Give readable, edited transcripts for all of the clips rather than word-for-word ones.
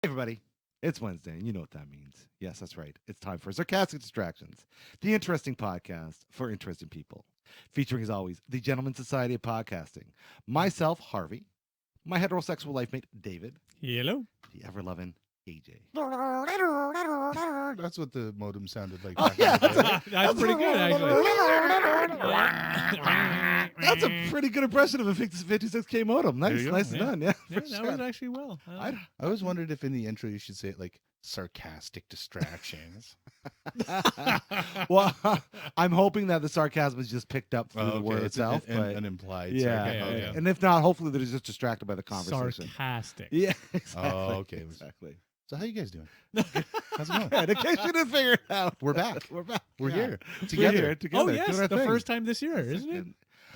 Hey everybody, it's Wednesday, and you know what that means. Yes, that's right. It's time for Sarcastic Distractions, the interesting podcast for interesting people. Featuring, as always, the Gentleman Society of Podcasting. Myself, Harvey, my heterosexual life mate, David, Hello. the ever loving AJ. That's what the modem sounded like. Oh, Back yeah, in the day. That's pretty good, actually. That's a pretty good impression of a 56K modem. Nice, There you go. nicely Yeah. done. Yeah, Yeah, for that sure. was actually well. I always wondered if in the intro you should say it like sarcastic distractions. well, I'm hoping that the sarcasm is just picked up through the word It's itself. but an implied yeah, sarcasm. yeah. and if not, hopefully they're just distracted by the conversation. Sarcastic. Yeah, exactly. Oh, okay. Exactly. So how you guys doing? How's it going? Yeah, in case you didn't figure it out, We're back. We're back. We're Yeah. here We're together. here together. Oh, yes. doing our The thing. first time this year, isn't it?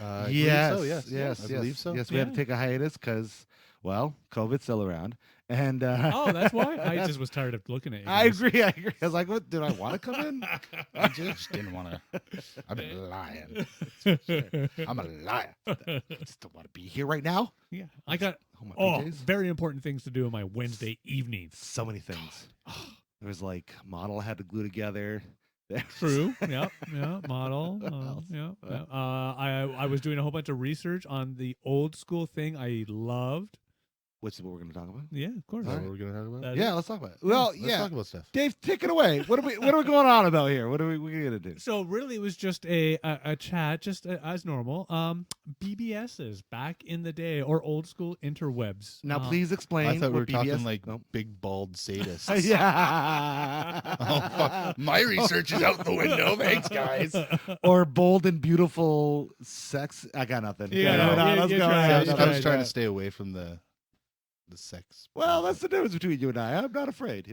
I Yes. believe so, Yes. I believe so. Yes, we had to Yeah. take a hiatus because, well, COVID's still around, and Oh, that's why? I just was tired of looking at you. I guys. agree. I was like, "What? Did I want to come in?" I just didn't want to. I've been lying. I'm a liar. I just don't want to be here right now. Yeah. I got Oh my PJs. very important things to do on my Wednesday evenings. So many things. There was like model I had to glue together. True. Yeah. Model. else? I was doing a whole bunch of research on the old school thing I loved. Which is what we're going to talk about. Yeah, of course. Is that what we're gonna talk about? That Yeah, is- let's talk about it. Well, Let's yeah. talk about stuff. Dave, take it away. What are we going on about here? What are we going to do? So really, it was just a chat, just as normal. BBSs back in the day, or old school interwebs. Now, please explain. I thought we were what talking BBS like Oh. big bald sadists. yeah. Oh, fuck. My research is out the window. Thanks, guys. Or bold and beautiful sex. I got nothing. Yeah, Go on, you- let's you go. try Yeah, it, you I was try trying yeah. to stay away from the sex. Well, that's the difference between you and I. I'm not afraid,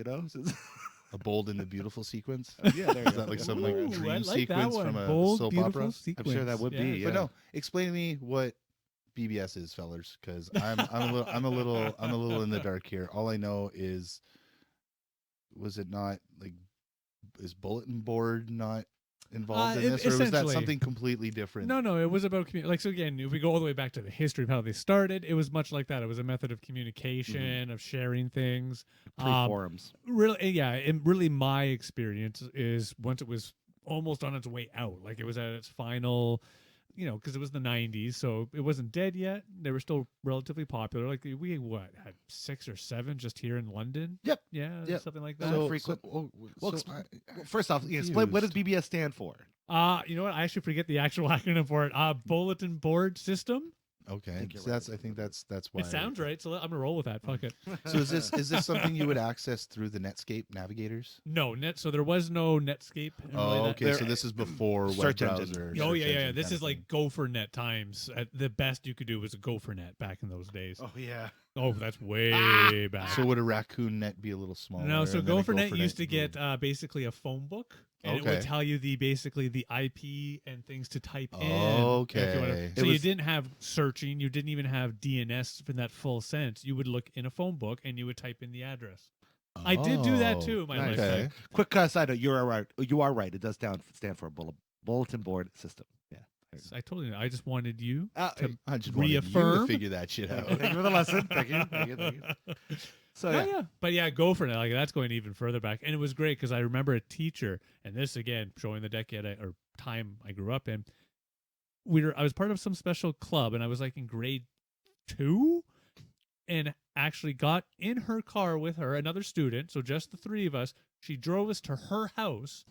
A bold and the beautiful sequence. yeah, there you Is go. that like some like Ooh, dream I like that sequence one. from a Bold, soap beautiful opera? sequence. I'm sure that would be. Yeah. But no, explain to me what BBS is, fellers, because I'm a little in the dark here. All I know is, was it not like, is bulletin board not involved in this, or was that essentially. something completely different? No, it was about like, so again, if we go all the way back to the history of how they started, it was much like that. It was a method of communication, of sharing things. Pre-forums. Really, yeah, and really my experience is once it was almost on its way out, like it was at its final, because it was the 90s, so it wasn't dead yet. They were still relatively popular. Like we had 6 or 7 just here in London. Yep. Yeah, Yep. something like that. frequent. Well, First off, explain what does BBS stand for? You know what? I actually forget the actual acronym for it. Bulletin board system. okay, think you're so right. I think that's why It sounds right, so I'm gonna roll with that. Fuck it. So is this something you would access through the Netscape navigators? No, so there was no Netscape. and really Oh, that- okay. So this is before web Search engine. browser. Oh search yeah. engine This kind is of like thing. GopherNet times. The best you could do was a GopherNet back in those days. Oh yeah. Oh, that's way back. So would a raccoon net be a little smaller? No, so and then a GopherNet used to would- get basically a phone book, and it would Okay. tell you basically the IP and things to type in. Okay. if you wanna- It So you was- didn't have searching, you didn't even have DNS in that full sense. You would look in a phone book and you would type in the address. I did do that Oh, too. My nice. lifetime. Okay. Quick side note. You are right. You are right. It does stand for a bulletin board system. Yeah. I totally. I just wanted you Uh, to I just wanted you reaffirm. to figure that shit out. Thank you for the lesson. Thank you. So Oh, yeah. yeah. But yeah, GopherNet, like that's going even further back. And it was great because I remember a teacher, and this again showing the decade or time I grew up in. I was part of some special club, and I was like in grade 2, and actually got in her car with her, another student, so just the 3 of us. She drove us to her house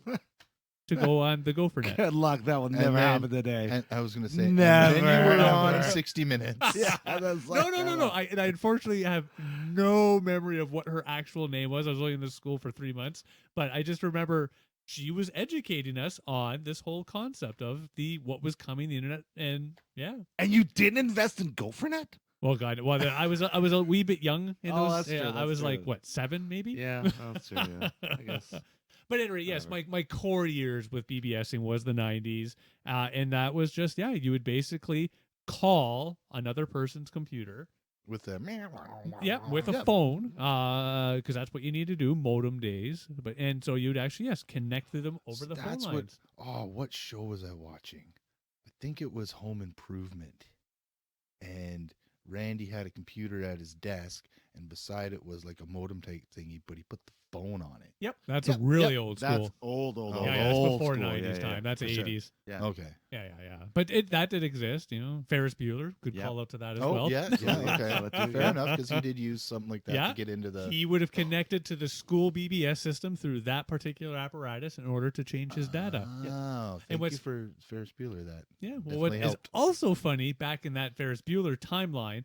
to go on the GopherNet. Good luck. That will And never then- happen today. And I was gonna say, Never, and then you were never. on 60 Minutes. yeah. That's like, No. I unfortunately have no memory of what her actual name was. I was only in this school for 3 months, but I just remember she was educating us on this whole concept of what was coming, the internet, and yeah. And you didn't invest in GopherNet? Well, God, well, I was a wee bit young in Oh, those. that's true, I that's was true. like what, 7 maybe? Yeah, that's true. Yeah, I guess. But anyway, yes, my core years with BBSing was the 90s, and that was just you would basically call another person's computer. With the Yeah, with a phone, because that's what you need to do, modem days. And so you'd actually connect to them over the phone lines. What show was I watching? I think it was Home Improvement, and Randy had a computer at his desk, and beside it was like a modem type thingy, but he put the phone on it. Yep. That's Yep, a really yep, old That's school. old, Oh, Yeah, that's old before school. 90s Yeah, time. yeah, That's for sure. 80s. Yeah. Okay. Yeah. But that did exist, you know. Ferris Bueller, good Yep. call out to that as Oh, well. yeah, okay. That too, Fair yeah. enough, because he did use something like that Yeah. to get into the. He would have connected to the school BBS system through that particular apparatus in order to change his data. Oh, thank what's- you for Ferris Bueller. That Yeah, well, definitely what is helped. also funny, back in that Ferris Bueller timeline,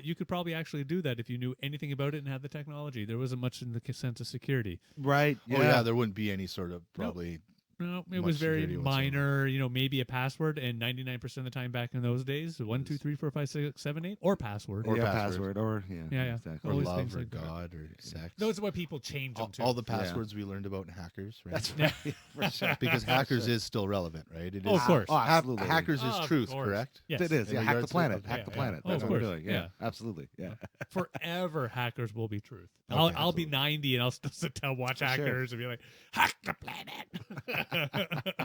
you could probably actually do that if you knew anything about it and had the technology. There wasn't much in the sense of security. Right. Oh yeah, there wouldn't be any sort of probably. No, it Much was very security whatsoever. minor, you know, maybe a password, and 99% of the time back in those days, 1, 2, 3, 4, 5, 6, 7, 8, or password. Or yeah, password. or Yeah. exactly. Or Always love things or like that. God or sex. Those are what people change them to. all the passwords we learned about in hackers, right? That's right. For sure. because hackers is still relevant, right? It is. Oh, of course. Oh, absolutely. Hackers is Of truth, course. correct? Yes. It is. In Yeah, hack the regards to- planet. okay. Hack the Yeah, planet. yeah. That's Oh, what of we're course. doing. Yeah, Yeah. absolutely. Yeah. Forever, hackers will be truth. Okay, I'll be absolutely. 90 and I'll still sit down, watch For sure. hackers, and be like, hack the planet.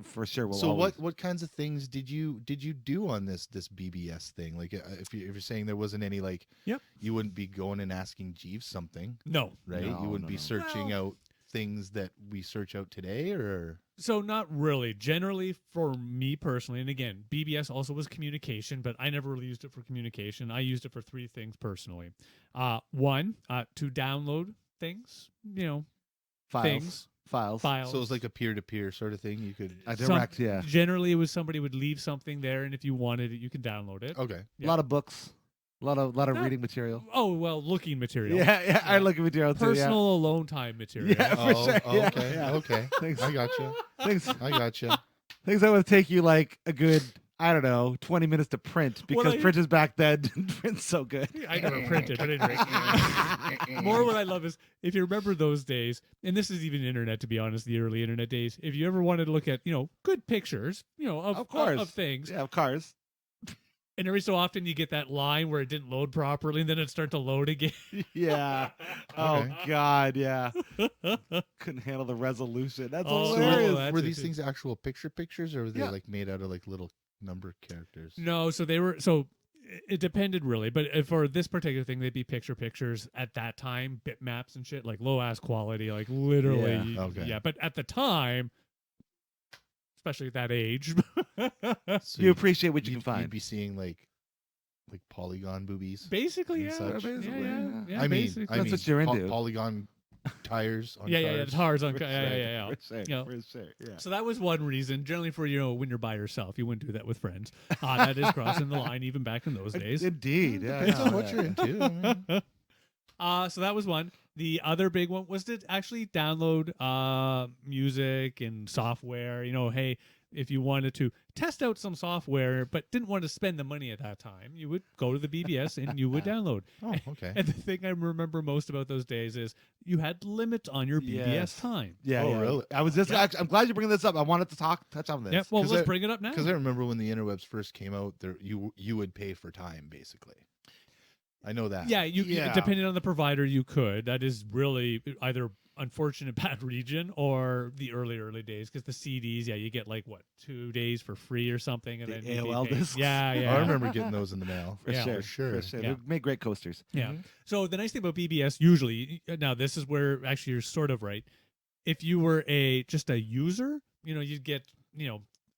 For sure. We'll So always- what kinds of things did you do on this BBS thing? Like if you're saying there wasn't any like, Yep. you wouldn't be going and asking Jeeves something, No. right? No, You wouldn't no, be no. searching Well- out things that we search out today, or So not really. Generally, for me personally, and again, BBS also was communication, but I never really used it for communication. I used it for 3 things personally. One, to download things, you know, files. files. so it was like a peer-to-peer sort of thing. You could A direct, yeah. Generally, it was somebody would leave something there, and if you wanted it, you can download it. okay. A lot of books. A lot of Not- reading material. Oh, well, looking material. Yeah. I look at material too. Personal alone time material. Yeah. For Oh, sure, yeah, okay, yeah. okay. Thanks. I gotcha. Things I gotcha. things that would take you like a good, I don't know, 20 minutes to print because Well, I- printers back then didn't print so good. I never printed, but anyway. More what I love is if you remember those days, and this is even internet to be honest, the early internet days. If you ever wanted to look at, you know, good pictures, you know, Of course. of things, Yeah, of cars. and every so often you get that line where it didn't load properly, and then it start to load again. Yeah. Oh Okay. God, yeah. Couldn't handle the resolution. That's Oh, hilarious. that's Were it these too. things actual pictures, or were they Yeah. like made out of like little number characters? No, so they were it depended really, but for this particular thing, they'd be pictures at that time, bitmaps and shit, like low ass quality, like literally. Yeah, Yeah, okay. but at the time, especially at that age, So You appreciate what you can You'd find. be seeing like polygon boobies. basically, And yeah, such. Basically, yeah. yeah. I mean, basically. That's what you're into. Polygon tires on yeah, cars. the tires on, For yeah. For sure. Yeah. For sure. Yeah. So that was one reason. Generally, for when you're by yourself, you wouldn't do that with friends. That is crossing the line, even back in those days. Indeed. Yeah. Depends no, on what yeah. you're into. I mean, So that was one. The other big one was to actually download music and software. You know, hey, if you wanted to test out some software but didn't want to spend the money at that time, you would go to the BBS and you would download. oh, okay. And the thing I remember most about those days is you had limits on your BBS Yes. time. Yeah. Oh, yeah. really? I was just. Actually, I'm glad you're bringing this up. I wanted to touch on this. Yeah, well, 'Cause let's I- bring it up now. Because I remember when the interwebs first came out, there you would pay for time basically. I know that. Yeah, Yeah. depending on the provider, you could. That is really either unfortunate bad region or the early days because the CDs, yeah, you get like what 2 days for free or something, and The then you'd be AOL paying- discs? Yeah, Oh, yeah. I remember getting those in the mail. For Yeah. sure. For sure. For sure. Yeah. They make great coasters. Yeah. Mhm. So the nice thing about BBS, usually, now this is where actually you're sort of right. If you were just a user, you'd get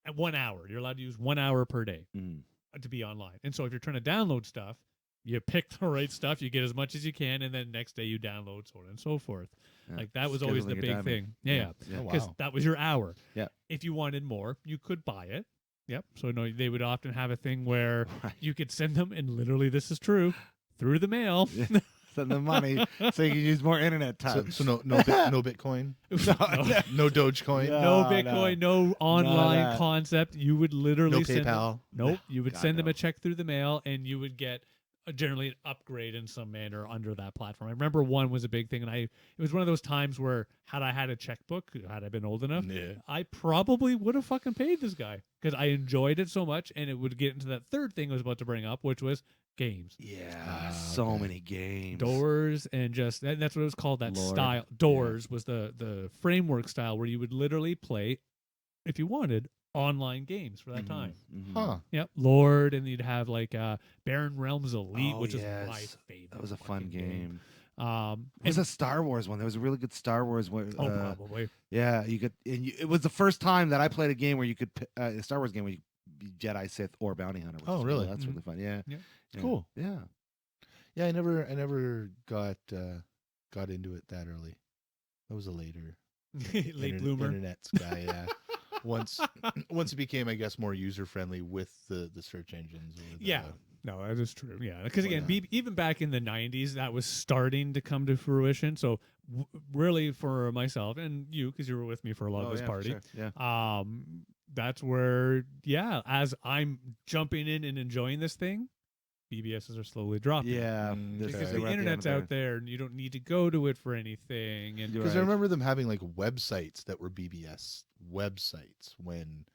at 1 hour. You're allowed to use 1 hour per day Mm. to be online. And so if you're trying to download stuff, you pick the right stuff, you get as much as you can, and then next day you download, so on and so forth. Yeah. Like that was always the Scheduling your big timing. thing. Yeah. Oh, Because wow. that was your hour. Yeah. If you wanted more, you could buy it. Yep. So no, they would often have a thing where Right. you could send them, and literally this is true, through the mail. Yeah. Send them money so you can use more internet So, time. so no Bitcoin, no Dogecoin, Yeah. No No, Bitcoin, no online that. concept. You would literally no send them, PayPal. nope. You would God, send them no. a check through the mail, and you would get generally an upgrade in some manner under that platform. I remember one was a big thing, and it was one of those times where had I had a checkbook, had I been old enough, Yeah. I probably would have fucking paid this guy because I enjoyed it so much, and it would get into that third thing I was about to bring up, which was games. Yeah. Ah, So okay. many games. Doors and just that's what it was called. That Lord. style. Doors was the framework style where you would literally play, if you wanted, online games for that Mhm, time. mhm. Huh. Yep, Lord, and you'd have like Barren Realms Elite, Oh, which is my yes. favorite. That was a fun fucking game. And, Was a Star Wars one? There was a really good Star Wars one. oh, probably. Yeah, you could. And it was the first time that I played a game where you could a Star Wars game where you could be Jedi, Sith, or bounty hunter. Which Oh, is really? That's really fun. Yeah. Yeah. Cool. Yeah. Yeah, I never got into it that early. I was a later Late bloomer. internet's guy. Yeah. once it became, I guess, more user friendly with the search engines. Or the, Yeah. No, that is true. Yeah, because again, yeah. even back in the '90s, that was starting to come to fruition. So, really, for myself and you, because you were with me for a lot of this yeah, party, for sure. Yeah. that's where, as I'm jumping in and enjoying this thing, BBSs are slowly dropping. Yeah. Because Because Okay. the we're at internet's end of out there, and you don't need to go to it for anything. And You're Because I right. remember them having like websites that were BBS websites when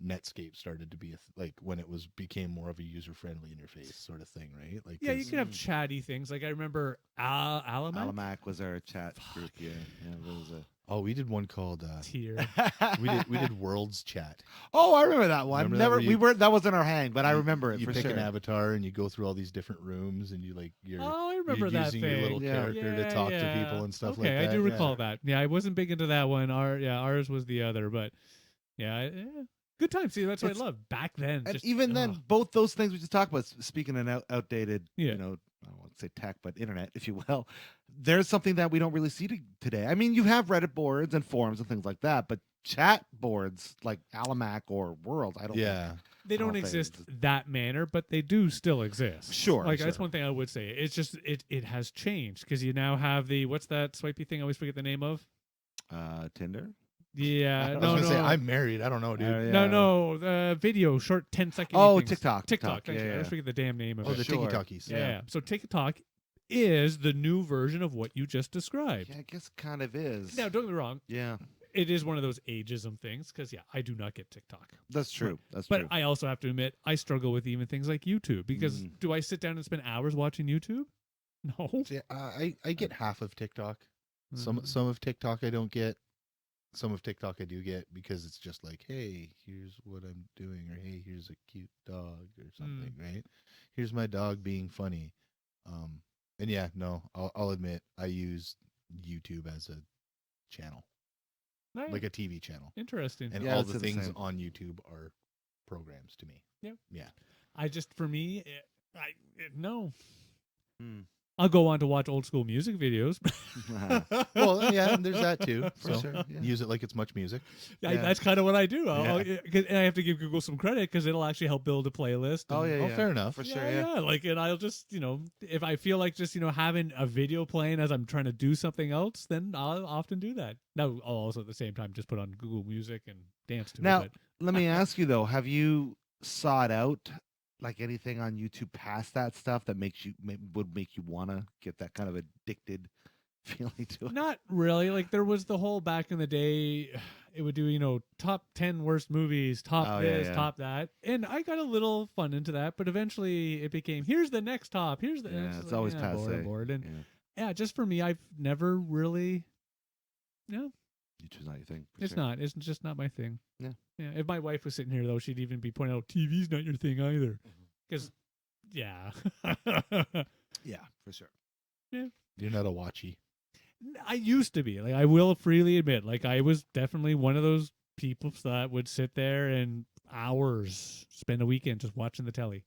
Netscape started to be like when it became more of a user friendly interface sort of thing, right? Like yeah, you 'cause- could have chatty things. Like I remember Alamac Alamac was our chat group. Yeah. Yeah. There was Oh, we did one called tier. we did Worlds Chat. Oh, I remember that one. Remember that Never. where We you- weren't. That wasn't our hang, but I You- remember it You for pick sure. an avatar and you go through all these different rooms and you're Oh, I remember you're that using thing. your little Yeah. character to talk to people and stuff like that. Okay, I do yeah. recall that. Yeah, I wasn't big into that one. Ours was the other, but yeah, good time. See, that's what It's- I love back then. And just, even then, ugh. both those things we just talked about, speaking of outdated, Yeah. I don't want to say tech, but internet, if you will, there's something that we don't really see today. I mean, you have Reddit boards and forums and things like that, but chat boards like Alamac or World, I don't. Yeah. They don't think exist it's- that manner, but they do still exist. Sure, like that's sure. one thing I would say. It's just it has changed because you now have the what's that swipey thing? I always forget the name of. Tinder. Yeah, I I was no, gonna no, say I'm married. I don't know, dude. Yeah. no, video short 10-second. Oh, things. TikTok. TikTok. Yeah, thank you. I yeah. always forget the damn name of Oh, it. the Sure. Tiki Talkies. Yeah. So TikTok is the new version of what you just described. Yeah, I guess it kind of is. Now, don't get me wrong. Yeah, It is one of those ageism things because, I do not get TikTok. that's true. That's But true. I also have to admit, I struggle with even things like YouTube because Mm. do I sit down and spend hours watching YouTube? No. See, I get half of TikTok. Mm. Some of TikTok I don't get. Some of TikTok I do get because it's just like, hey, here's what I'm doing, or hey, here's a cute dog or something, right? Here's my dog being funny. And yeah, no, I'll admit I use YouTube as a channel, Right. like a TV channel, Interesting. and Yeah, all I'd say the the things same. on YouTube are programs to me. I just, for me, no. Hmm. I'll go on to watch old school music videos. Well, yeah, and there's that too. For So sure. Yeah. use it like it's much music. Yeah. That's kind of what I do. Yeah. And I have to give Google some credit because it'll actually help build a playlist. Oh and- yeah, Oh, yeah. fair enough. For sure. Yeah. Like, and I'll just, if I feel like just, having a video playing as I'm trying to do something else, then I'll often do that. Now, I'll also at the same time just put on Google Music and dance to Now, it. let me ask you though: have you sought out like anything on YouTube past that stuff that would make you want to get that kind of addicted feeling to But it? not really. Like, there was the whole back in the day, it would do, top 10 worst movies, top Oh, yeah, this, yeah. top that. And I got a little fun into that, but eventually it became, here's the next top. Here's the. Yeah, just it's always bored, passe. bored. And Yeah. just for me, I've never really. No, YouTube's not your thing. for it's sure. not. It's just not my thing. Yeah. Yeah. If my wife was sitting here, though, she'd even be pointing out TV's not your thing either. Because, yeah. Yeah, for sure. You're not a watchy. I used to be. Like, I will freely admit, like, I was definitely one of those people that would sit there and hours spend a weekend just watching the telly.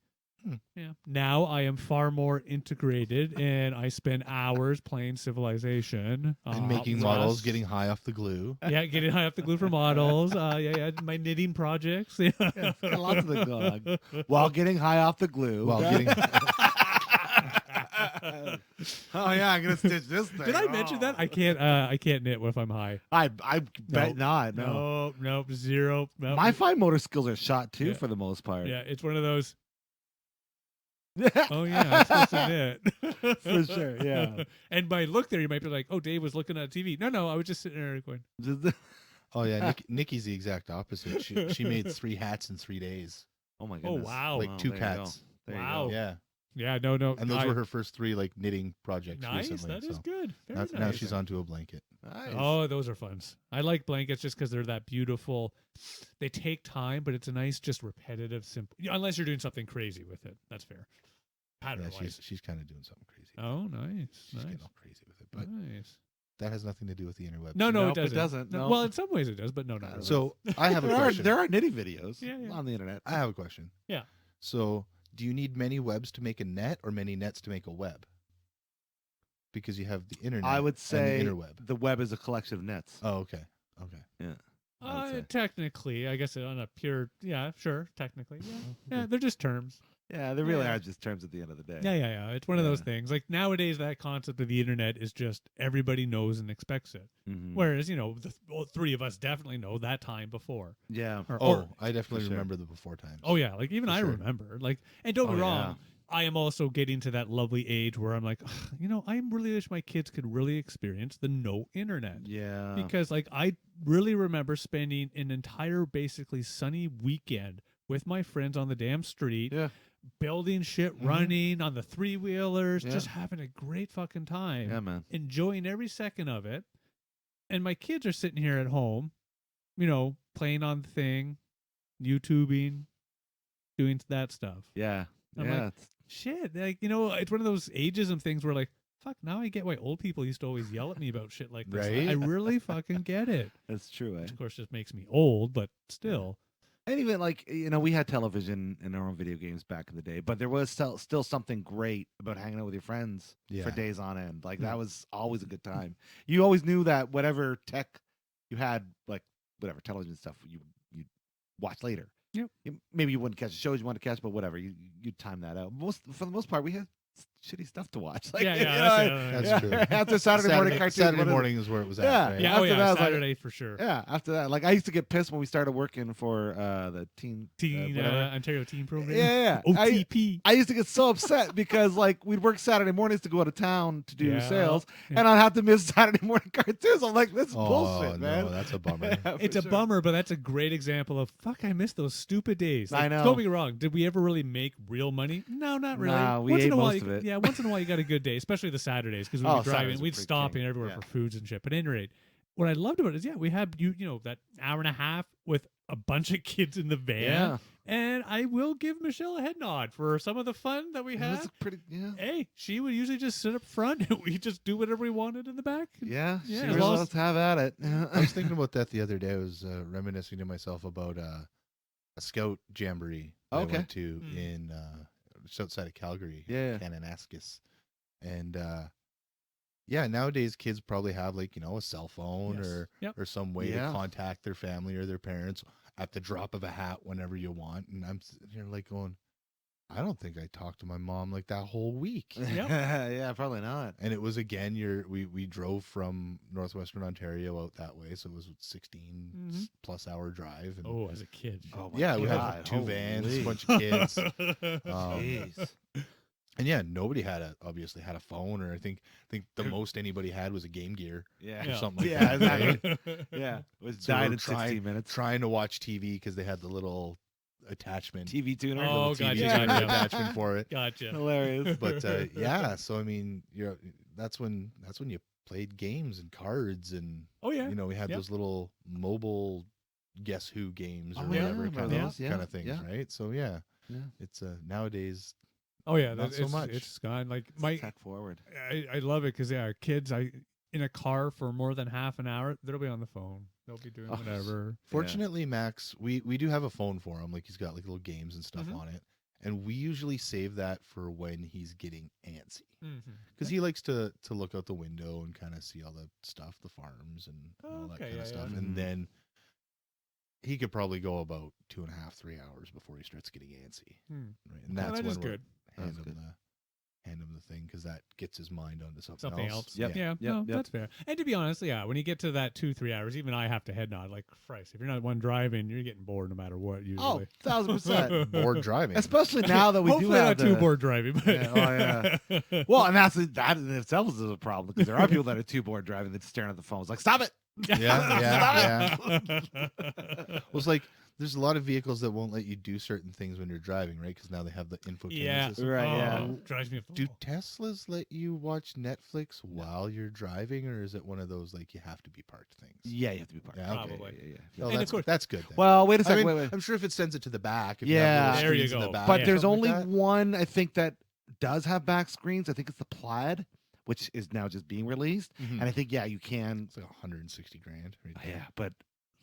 Yeah. Now I am far more integrated, and I spend hours playing Civilization And making Rust. models, getting high off the glue. Yeah, getting high off the glue for models. My knitting projects. Yeah, Lots of the dog. While getting high off the glue. While getting Oh yeah, I'm gonna stitch this thing. Did I mention that? I can't knit if I'm high. I bet not. No. No, nope, zero. Nope. My fine motor skills are shot too, Yeah. for the most part. Yeah, it's one of those. Oh yeah, I'm supposed to knit. For sure, yeah. And by look there, you might be like, "Oh, Dave was looking at TV." No, I was just sitting there going, Oh yeah, Nikki's the exact opposite. She made 3 hats in 3 days. Oh my "Oh goodness. wow, Like 2 there you go. cats. There you Wow. go. Yeah. Yeah, no. And those were her first 3 like knitting projects nice. recently. That is so good. Very now, nice. now she's onto a blanket. Nice. Oh, those are fun. I like blankets just because they're that beautiful. They take time, but it's a nice, just repetitive, simple. Unless you're doing something crazy with it, that's fair. Pattern Yeah, wise. she's kind of doing something crazy. Oh, nice. She's Nice. getting all crazy with it, but Nice. that has nothing to do with the interwebs. No, Nope, it it doesn't. doesn't, No, no. Well, in some ways it does, but no, not really. So I have a question. there are knitting videos Yeah, yeah. on the internet. I have a question. Yeah. So do you need many webs to make a net, or many nets to make a web? Because you have the internet. I would say and the interweb. the web is a collection of nets. Oh, okay. Okay. Yeah. I would say. Technically, I guess on a pure, yeah, sure, technically, yeah, they're just terms. Yeah, they really Yeah. are just terms at the end of the day. Yeah. It's one of those Yeah. things. Like nowadays, that concept of the internet is just everybody knows and expects it. Mhm. Whereas, the 3 of us definitely know that time before. Yeah. Or I definitely sure. remember the before times. oh yeah, like even For I sure. remember. Like, and don't Oh, be yeah. wrong, I am also getting to that lovely age where I'm like, I really wish my kids could really experience the no internet. Yeah. Because like I really remember spending an entire basically sunny weekend with my friends on the damn street, Yeah. building shit, Mhm. running on the 3-wheelers, Yeah. just having a great fucking time, Yeah, man. enjoying every second of it. And my kids are sitting here at home, playing on the thing, YouTubing, doing that stuff. Yeah. I'm yeah. like, shit, like, it's one of those ageism things where like, fuck, now I get why old people used to always yell at me about shit like this. Right? I really fucking get it. That's true. Eh? Which of course just makes me old, but still. And even like we had television and our own video games back in the day, but there was still something great about hanging out with your friends Yeah. for days on end. Like Hmm. that was always a good time. You always knew that whatever tech you had, like whatever television stuff you'd watch later. Yep. Maybe you wouldn't catch the shows you wanted to catch, but whatever, you'd time that out. For the most part, we had shitty stuff to watch. Like, That's true. After Saturday morning cartoons, Saturday morning is where it was at. Yeah. Right? Yeah, After that, I was like- Saturday for sure. Yeah, after that, like I used to get pissed when we started working for the teen whatever. Ontario Teen Program. Yeah. OTP. I used to get so upset because like we'd work Saturday mornings to go out of town to do Yeah. sales, Yeah. and I'd have to miss Saturday morning cartoons. I'm like, this is Oh, bullshit, man. no, that's a bummer. Yeah, It's for a sure. bummer, but that's a great example of fuck. I miss those stupid days. I Like, know. Don't be wrong. Did we ever really make real money? No, not really. Nah, we once ate in a while, most you- of it. Yeah, once in a while you got a good day, especially the Saturdays because we'd Oh, be driving. Saturdays are We'd pretty stop king. in everywhere Yeah. for foods and shit. But at any rate, what I loved about it is we had that hour and a half with a bunch of kids in the van, Yeah, and I will give Michelle a head nod for some of the fun that we it had. was pretty. Yeah, Hey, she would usually just sit up front and we just do whatever we wanted in the back. yeah. Yeah, She as really long as- let's have at it. I was thinking about that the other day. I was reminiscing to myself about a scout jamboree that I Okay. went to Mm. in just outside of Calgary, Yeah. Kananaskis. And yeah, nowadays kids probably have like, a cell phone Yes. or some way Yeah. to contact their family or their parents at the drop of a hat whenever you want. And I'm sitting here like going, I don't think I talked to my mom like that whole week. Yeah, probably not. And it was again, we drove from northwestern Ontario out that way, so it was 16 Mhm. plus hour drive. And Oh, as a kid. Oh my yeah, we had God, 2 vans, holy. a bunch of kids, Jeez. and yeah, nobody obviously had a phone, or I think the most anybody had was a Game Gear Yeah, Yeah. something like yeah, that. right? exactly. Yeah, it was So died we're in 16 minutes. Trying to watch TV because they had the little attachment, TV tuner. Oh, little TV gotcha, tuner gotcha. attachment for it. Gotcha. Hilarious. But yeah, so I mean, that's when you played games and cards, and Oh yeah. we had Yep. those little mobile Guess Who games or Oh, yeah, whatever remember kind those, of yeah, kind of things, yeah. right? So yeah, Yeah. it's nowadays. Oh yeah. Not so it's, much. It's gone. Like It's tech forward. I love it because kids. In a car for more than half an hour, they'll be on the phone. They'll be doing Oh, whatever. Fortunately, Max, we do have a phone for him. Like he's got like little games and stuff Mhm. on it, and we usually save that for when he's getting antsy, Mm-hmm. because he likes to look out the window and kind of see all the stuff, the farms and all that Okay, kind yeah, of stuff, yeah. and Mhm. then he could probably go about 2.5, 3 hours before he starts getting antsy. Hmm. Right, and Oh, that's that when is we're good. hand That's him good. the thing, because that gets his mind onto Something else. Yep. Yeah. Yep, No, yep. that's fair. And to be honest, yeah, when you get to that 2-3 hours, even I have to head nod. Like Christ, if you're not the one driving, you're getting bored no matter what. Usually. Oh, 1000%. Bored driving. Especially now that we Hopefully do have not too the, bored driving. But Yeah, Well, and that in itself is a problem, because there are people that are too bored driving, that's staring at the phones like, stop it. Yeah. Well, it's like There's a lot of vehicles that won't let you do certain things when you're driving, right? Because now they have the infotainment Yeah. system. Right, yeah. Oh, drives me up the Do wall. Teslas let you watch Netflix while you're driving, or is it one of those like you have to be parked things? Yeah, you have to be parked. Yeah, okay. Probably. Yeah. Oh, And of that's course- that's good. Then. Well, wait a I second. mean, wait. I'm sure if it sends it to the back, if Yeah. you have little There you screens in go. the back, But or there's something only like that. one, I think, that does have back screens. I think it's the Plaid, which is now just being released. Mhm. And I think, yeah, you can. It's like $160,000. Right there. Yeah, but it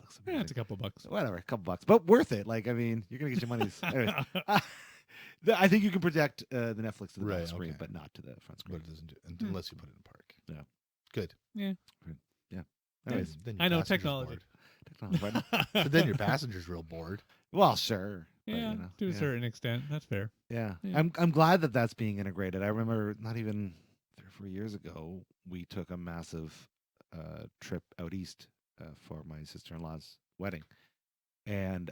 looks Yeah, it's amazing. a couple bucks. Whatever, a couple bucks, but worth it. Like, I mean, you're gonna get your money's. Anyways, I think you can project the Netflix to the back Right, screen, okay. but not to the front But screen. it doesn't do Hmm. unless you put it in park. Yeah. Good. Anyways, Then your I know, passenger's technology. bored. technology, but- But then your passenger's real board. well, sure. but, Yeah, you know, to a yeah. certain extent. That's fair. Yeah. Yeah. I'm glad that that's being integrated. I remember not even 3 or 4 years ago, we took a massive trip out east for my sister-in-law's wedding, and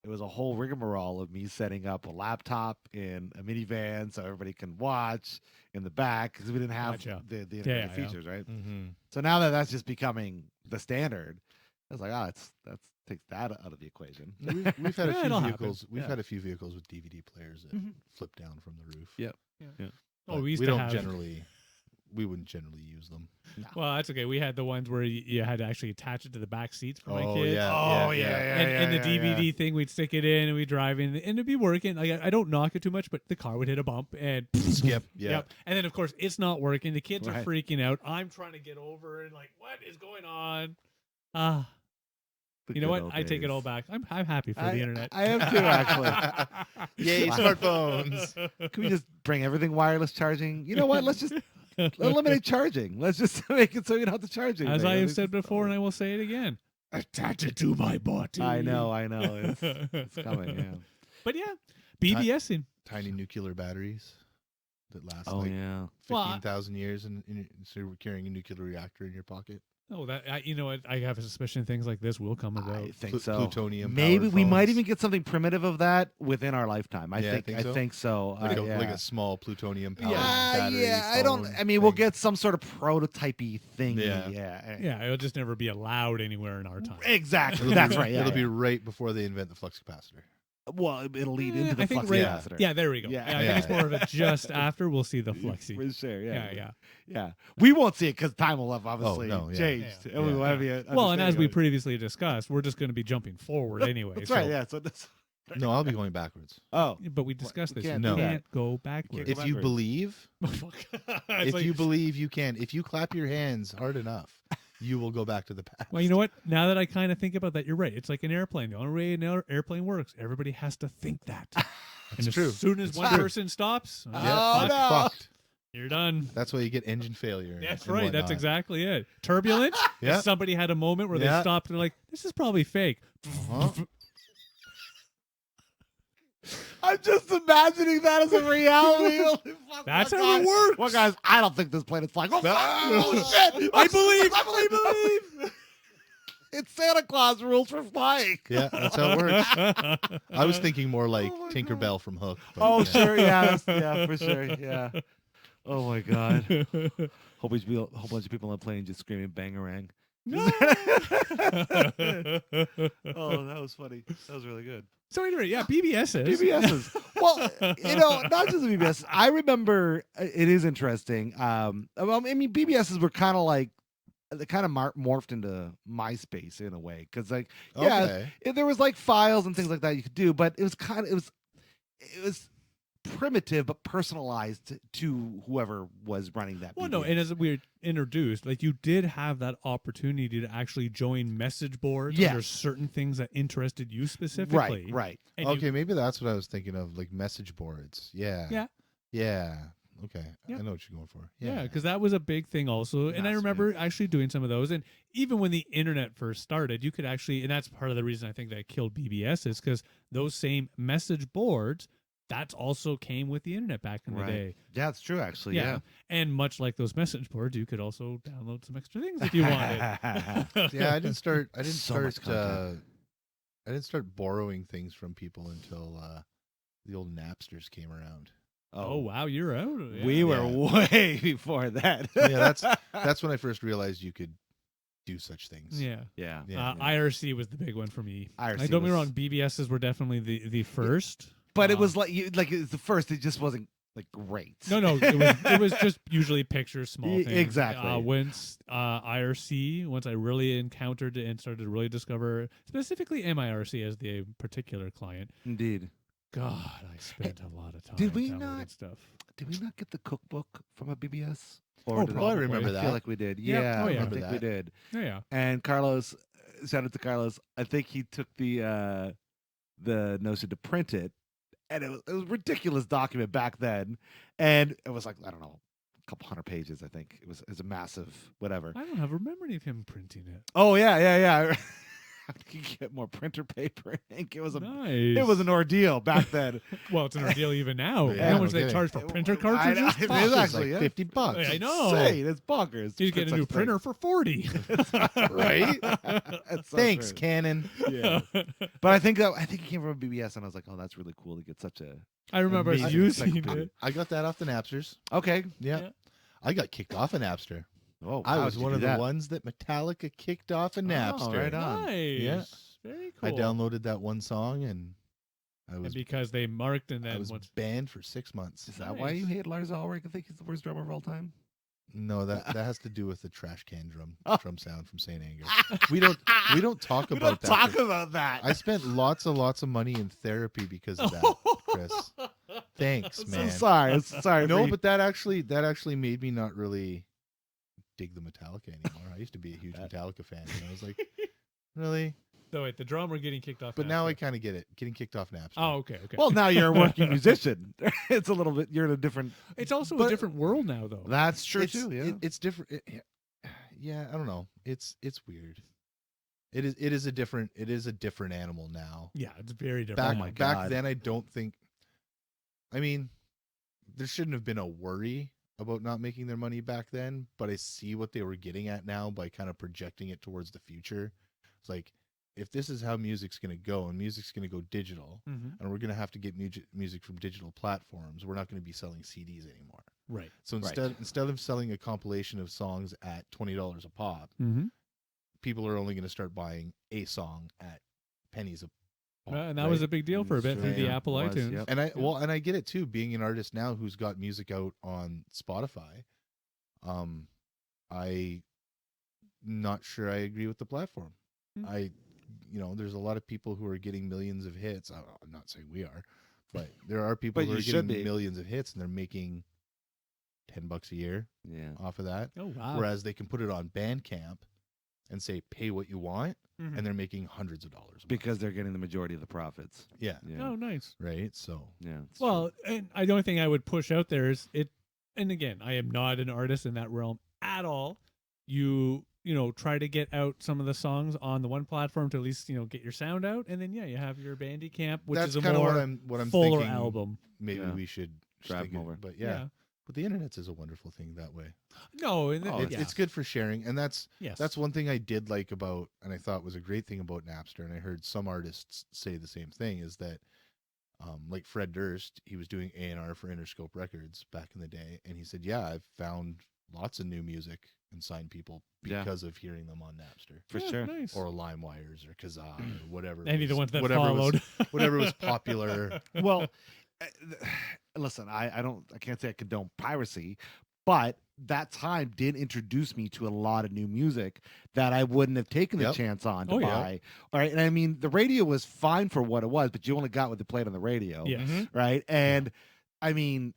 it was a whole rigmarole of me setting up a laptop in a minivan so everybody can watch in the back because we didn't have Gotcha. the integrated yeah. features, right? Mm-hmm. So now that that's just becoming the standard, I was like, oh, that's takes that out of the equation. We've had a Yeah, few it'll vehicles. happen. We've Yeah. had a few vehicles with DVD players that Mhm. flip down from the roof. Yeah. Oh, But we used we to don't have. generally. We wouldn't generally use them. Well, that's okay. We had the ones where you had to actually attach it to the back seats for my Oh, kids. yeah. Oh And the DVD thing, we'd stick it in and we'd drive in, and it'd be working. Like I don't knock it too much, but the car would hit a bump and Skip. Yeah. Yep. And then of course it's not working. The kids are Right. freaking out. I'm trying to get over and like, what is going on? Ah, you know what? I take it all back. I'm happy for the internet. I am too, actually. Yay, smartphones. Can we just bring everything wireless charging? You know what? Let's just eliminate charging. Let's just make it so you don't have to charge anything. As I At have least said it's- before, and I will say it again. Attach it to my body. I know. It's coming. Yeah. But yeah, BBSing. Tiny nuclear batteries that last Oh like yeah. Well, 15,000 years, and so you're carrying a nuclear reactor in your pocket. Oh, you know what? I have a suspicion things like this will come I about. think so. Plutonium. Maybe powered we might phones. even get something primitive of that within our lifetime. I Yeah, think. think I so? think so. like, yeah. like a small plutonium powered Yeah. battery. Yeah. I don't. phone I mean, we'll thing. get some sort of prototypey thing. Yeah. Yeah. Yeah, it'll just never be allowed anywhere in our time. Exactly. It'll That's be, right. Yeah. It'll yeah. be right before they invent the flux capacitor. Well, it'll lead into the I think flux right- capacitor. Yeah, there we go. Yeah. Yeah, I think Yeah. it's more of a just after we'll see the flexi. For sure. Yeah, Yeah. yeah. Yeah. We won't see it because time will have obviously no, yeah. changed. Yeah. And we Yeah. will have you Well, and as we understanding of it. previously discussed, we're just going to be jumping forward anyway. That's so- right. Yeah. So that's. No, I'll be going backwards. Oh. But we discussed We this. can't You do that. can't go backwards. Go If you backwards. believe, It's if like- you believe you can, if you clap your hands hard enough, you will go back to the past. Well, you know what? Now that I kind of think about that, you're right. It's like an airplane. The only way an airplane works, everybody has to think that. And true. as soon as It's one true. person stops, Yeah, Oh, fuck, no. fucked. you're done. That's why you get engine failure. That's and right. That's whatnot. exactly it. Turbulence. Yeah. If somebody had a moment where they Yeah. stopped and they're like, this is probably fake. Huh? I'm just imagining that as a reality. Holy fuck, That's one how it guy- works. One guy's, I don't think this plane is flying. Oh, fuck. Oh shit! I believe. It's Santa Claus rules for flying. Yeah, that's how it works. I was thinking more like Oh my Tinkerbell from Hook. but Oh, yeah. sure. Yeah. Yeah, for sure. Yeah. Oh, my God. Whole bunch of people on the plane just screaming bangarang. No. Oh, that was funny. That was really good. So anyway, yeah, BBSs. BBSs. Well, you know, not just the BBS. I remember it is interesting. Well, I mean, BBSs were kind of like they kind of morphed into MySpace in a way because, like, yeah, Okay. there was like files and things like that you could do, but it was primitive but personalized to whoever was running that. Well, no, BBS. and as we were introduced, like you did have that opportunity to actually join message boards. Yes. There's certain things that interested you specifically. right. And Okay, maybe that's what I was thinking of, like message boards. Yeah. Yeah. Yeah. Okay. Yep. I know what you're going for. Yeah, because that was a big thing also. And I remember actually doing some of those. And even when the internet first started, you could actually, and that's part of the reason I think that killed BBS is because those same message boards, that also came with the internet back in the day. Yeah, it's true actually. Yeah. And much like those message boards, you could also download some extra things if you wanted. Yeah, I didn't start So much content. I didn't start borrowing things from people until the old Napsters came around. Oh, wow, you're out. We were Yeah. way before that. Yeah, that's when I first realized you could do such things. Yeah. Yeah. Yeah. IRC was the big one for me. IRC Like, don't get me was- wrong, BBSs were definitely the first. But it was like it was the first. It just wasn't like great. No, it was just usually pictures, small Yeah, things. exactly. Once IRC, once I really encountered it and started to really discover specifically MIRC as the particular client. Indeed. God, I spent a lot of time. did we downloading not- stuff? Did we not get the cookbook from a BBS? Oh, did I remember I that. feel like we did. Yep. Yeah, Oh, I yeah. think we Remember did. Yeah. And Carlos, shout out to Carlos. I think he took the notion to print it, and it was a ridiculous document back then, and it was like, I don't know, a couple hundred pages. I think it was a massive whatever. I don't have a memory of him printing it. Oh yeah. I think you could get more printer paper and ink. It was Nice. an ordeal back then. Well, it's an ordeal even now. Yeah, How much no they charge for kidding. printer I know, cartridges? it Fuck. is It's actually like yeah. $50. I know. Insane. It's bonkers. You get a Such new a thing. printer for 40. Right? That's so Thanks, true. Canon. Yeah. But I think it came from a BBS, and I was like, oh, that's really cool to get such a. I remember Amazing using encyclopedia. it. I got that off the Napsters. Okay. Yeah. Yeah. I got kicked off of Napster. Oh, I wow, was did you one do of the that? ones that Metallica kicked off of Napster. right on. Nice. Yeah. Very cool. I downloaded that one song and I And was because they marked and I then was once. banned for 6 months. Is that why you Nice. hate Lars Ulrich? I think he's the worst drummer of all time. No, that has to do with the trash can drum Oh. sound from St. Anger. We don't talk We about don't that. talk but about that. I spent lots of money in therapy because of that, Chris. Thanks, I'm man. so sorry. I'm sorry. No, for but that actually made me not really dig the Metallica anymore. I used to be a huge Metallica fan, and I was like, really? So wait, the drummer getting kicked off. But now I Napster. kind of get it. Getting kicked off Napster. Oh, okay. well, now you're a working musician. It's a little bit. You're in a different. It's also a but- different world now, though. That's true it's, too. Yeah. it's different. Yeah, I don't know. It's weird. It is a different animal now. Yeah, it's very different. Back Oh my back God. then, I don't think. I mean, there shouldn't have been a worry about not making their money back then, but I see what they were getting at now by kind of projecting it towards the future. It's like, if this is how music's going to go, and music's going to go digital, Mhm. and we're going to have to get music from digital platforms, we're not going to be selling CDs anymore. Right. So instead of selling a compilation of songs at $20 a pop, Mm-hmm. people are only going to start buying a song at pennies a pop. And that right? was a big deal for a bit Sure, through the yeah, Apple it was, iTunes. yep. And I get it too, being an artist now who's got music out on Spotify. I not sure I agree with the platform. Hmm. There's a lot of people who are getting millions of hits. I'm not saying we are, but there are people But who you are should getting be. millions of hits and they're making $10 a year Yeah. off of that. Oh wow. Whereas they can put it on Bandcamp and say pay what you want, Mhm. and they're making hundreds of dollars a month. Because they're getting the majority of the profits. Yeah, Yeah. Oh, nice. right. So Yeah. it's Well, and the only thing I would push out there is it. And again, I am not an artist in that realm at all. You try to get out some of the songs on the one platform to at least get your sound out, and then you have your Bandcamp, which that's is a kind of more what I'm fuller thinking. album. Maybe Yeah. we should Drive think them of- over. But but the internet's is a wonderful thing that way. No, and Oh, It's good for sharing, and that's Yes. one thing I did like about, and I thought was a great thing about Napster, and I heard some artists say the same thing, is that like Fred Durst, he was doing A&R for Interscope Records back in the day, and he said, I've found lots of new music and signed people Yeah. because of hearing them on Napster For Yeah, sure. Nice. or LimeWires or Kazaa or whatever. Any of the was- ones that whatever followed. whatever was popular. Well, listen, I can't say I condone piracy, but that time did introduce me to a lot of new music that I wouldn't have taken the Yep. chance on to Oh, yeah. buy. All right. And I mean, the radio was fine for what it was, but you only got what they played on the radio. Yes. Mhm. Right. And I mean,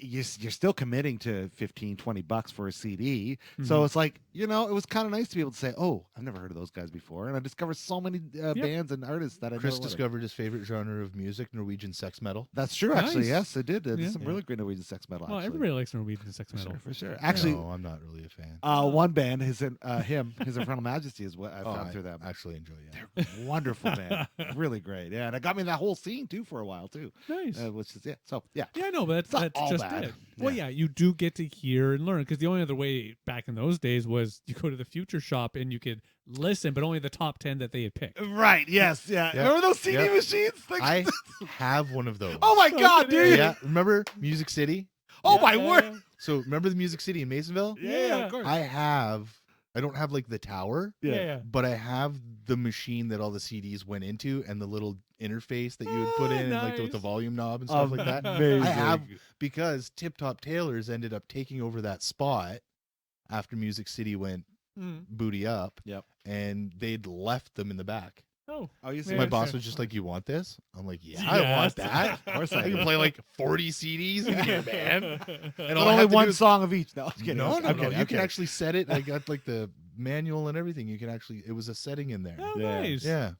you're still committing to $15-20 for a CD. So Mhm. it's like, it was kind of nice to be able to say, oh, I've never heard of those guys before. And I discovered so many bands and artists that I Chris never would've. discovered his favorite genre of music, Norwegian sex metal. That's true, actually. Nice. Yes, it did. There's Yeah. some really great Norwegian sex metal. Well, Actually. everybody likes Norwegian sex For metal. sure, for sure. Actually, No, I'm not really a fan. one band, his Infernal Majesty, is what I found I through them. actually enjoy it. They're wonderful band, really great. Yeah, and it got me in that whole scene too for a while too. Nice. Which is So yeah, Yeah, no, but It's not that's all just bad. it. Well, yeah, you do get to hear and learn because the only other way back in those days was you go to the Future Shop and you could listen, but only the top 10 that they had picked. right. Yes, yeah. Yeah. Remember those CD Yeah. machines? Like- I have one of those. oh my God, kidding. dude! Yeah, remember Music City? Oh Yeah, my yeah, word! yeah. So remember the Music City in Masonville? Yeah, Yeah. of course. I have I don't have like the tower, Yeah. but I have the machine that all the CDs went into and the little interface that you would put in and like with the Nice. volume knob and stuff like that. Amazing. I have, because Tip Top Tailors ended up taking over that spot after Music City went Mm. booty up. Yep. And they'd left them in the back. Oh. Oh, you Yeah, see, My boss sure. was just like, "You want this?" I'm like, "Yeah, Yes. I want that." of course I I can do. play like 40 CDs in here, man. And But all I only have to one do is- song of each. No, I'm kidding. No, I'm no. kidding, You I'm can kidding. actually set it. I got like the manual and everything. You can actually. It was a setting in there. Oh, Yeah. nice. Yeah,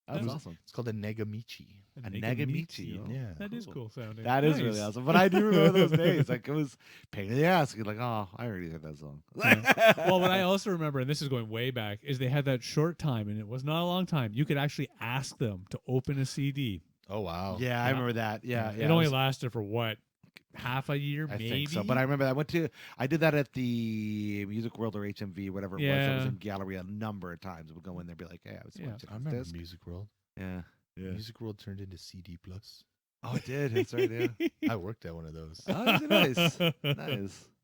That's was- awesome. it's called a Negamichi. A Negamichi. Oh, Yeah. That is cool sounding. That is Nice. really awesome. But I do remember those days. Like, it was pain in the ass. You're like, oh, I already heard that song. Well, what I also remember, and this is going way back, is they had that short time, and it was not a long time. You could actually ask them to open a CD. Oh wow. Yeah, I remember that. Yeah, It only lasted for what, half a year, I maybe. think so. But I remember I did that at the Music World or HMV, whatever it was. I was Yeah. in gallery a number of times. We'd go in there and be like, hey, I was Yeah. watching I this remember disc. Music World. Yeah. Yeah. Music World turned into CD Plus. Oh, it did. That's right. Yeah. I worked at one of those, Oh, nice.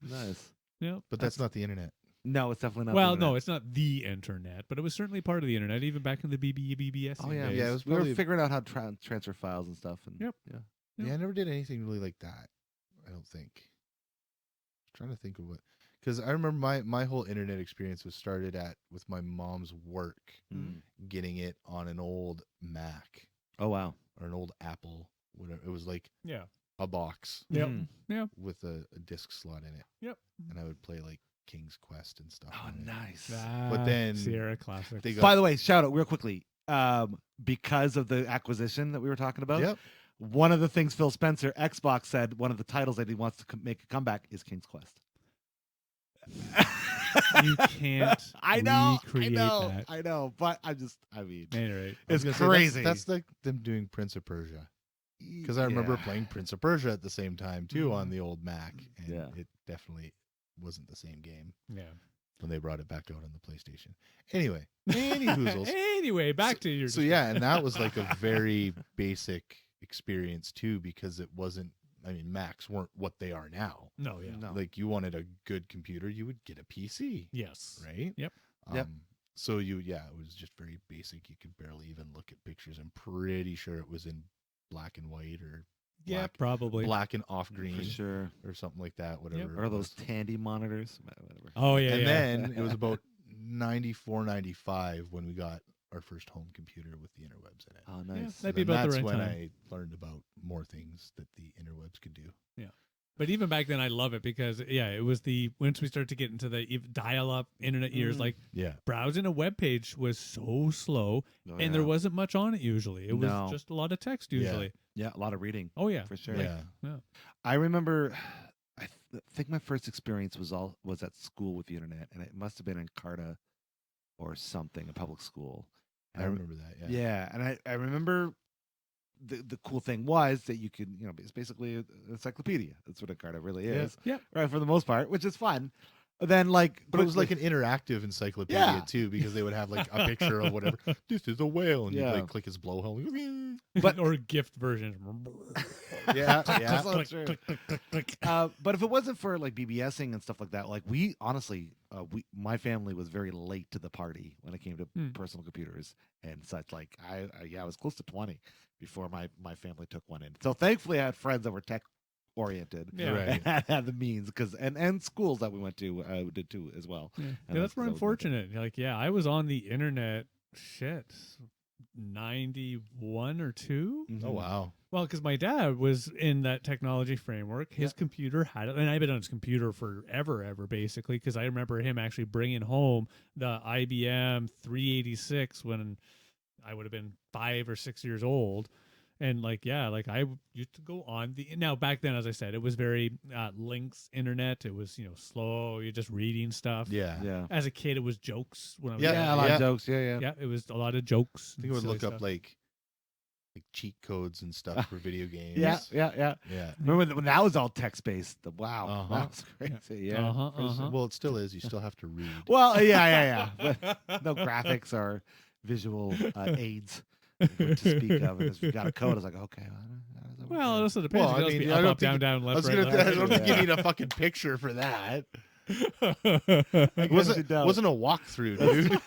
Nice. Yep. but that's not the internet. No, it's definitely not. Well, the no, internet. it's not the internet, but it was certainly part of the internet, even back in the B.B.S. Oh yeah, days. Yeah, it was we were probably- figuring out how to transfer files and stuff. And Yep. Yeah. Yeah. Yeah, I never did anything really like that. I don't think. I'm trying to think of what, because I remember my whole internet experience was started with my mom's work, Mm. getting it on an old Mac Oh wow. or an old Apple, whatever. It was like Yeah. a box Yep. Mhm. with a disc slot in it, Yep. and I would play like King's Quest and stuff. Oh, on it. nice. But then Sierra Classic. they got- By the way, shout out real quickly. Because of the acquisition that we were talking about, Yep. one of the things Phil Spencer, Xbox, said one of the titles that he wants to make a comeback is King's Quest. You can't I know, recreate that. I know, but I mean, Anyway, I was it's gonna say, crazy. That's like them doing Prince of Persia. Because I remember Yeah. playing Prince of Persia at the same time too on Mhm. the old Mac, and Yeah. it definitely wasn't the same game yeah. when they brought it back out on the PlayStation. Anyway, any hoozles. Anyway, back to your. So yeah, and that was like a very basic experience too, because it wasn't. I mean, Macs weren't what they are now. No, yeah. No. Like you wanted a good computer, you would get a PC, Yes. right? Yep. Yep. So it was just very basic. You could barely even look at pictures. I'm pretty sure it was in black and white or Yeah, black- probably. black and off green for sure. or something like that. Whatever. Or it those was. Tandy monitors, whatever. Oh yeah, And yeah. then it was about 94, 95 when we got our first home computer with the interwebs in it. Oh, nice. that'd be And about the that's right when time. I learned about more things that the interwebs could do. But even back then, I love it because it was once we started to get into the dial-up internet years, Mm. like Yeah. browsing a web page was so slow, Oh, and there wasn't much on it usually. It was No. just a lot of text Yeah. usually. yeah, a lot of reading Oh yeah, for sure. Yeah. I remember. I think my first experience was at school with the internet, and it must have been in Carta or something, a public school. I remember that. Yeah. Yeah, and I remember the cool thing was that you could, it's basically an encyclopedia. That's what a Carta really Yeah. is. Yeah. Right, for the most part, which is fun. But then, like, But it was like an interactive encyclopedia Yeah. too, because they would have like a picture of whatever. This is a whale, and you Yeah. like click his blowhole. But- or gift version. Yeah, yeah. So true. But if it wasn't for like BBSing and stuff like that, like we honestly, my family was very late to the party when it came to Hmm. personal computers and such. Like I was close to 20 before my family took one in. So thankfully, I had friends that were tech oriented Yeah. Right. and had the means and schools that we went to did too as well. Yeah, And that's where I'm that was fortunate. Like, I was on the internet. Shit, 91 or 2. Mhm. Oh wow. Well, because my dad was in that technology framework. His computer had it, and I've been on his computer forever, basically, because I remember him actually bringing home the IBM 386 when I would have been 5 or 6 years old. And I used to go on now back then, as I said, it was very links internet. It was, slow. You're just reading stuff. Yeah. Yeah. As a kid, it was jokes. When I was Yeah, A lot yeah. of jokes. Yeah. yeah, it was a lot of jokes. I think I would silly look up stuff. like cheat codes and stuff for video games. Yeah. Yeah. Remember when that was all text based? Wow, Uh-huh. that was crazy. Yeah. Uh-huh. Well, it still is. You still have to read. Well, yeah. But no graphics or visual aids to speak of. And if you got a code, I was like, okay. How does that work? Well, it also depends. Well, It I could mean, be I up, don't up, down, think- down, I left, was right, gonna. left. I don't think Yeah. you need a fucking picture for that. It wasn't a walkthrough, dude.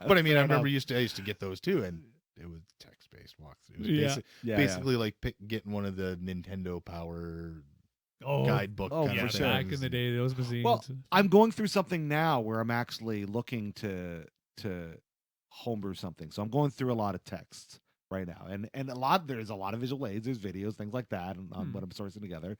But I mean, I remember I used to get those too, and it was text-based walkthroughs. Basically like getting one of the Nintendo Power guidebook kind yeah, of back things. in the day, those machines. Well, I'm going through something now where I'm actually looking to homebrew something. So I'm going through a lot of texts right now, and there's a lot of visual aids, there's videos, things like that, and what I'm sourcing together.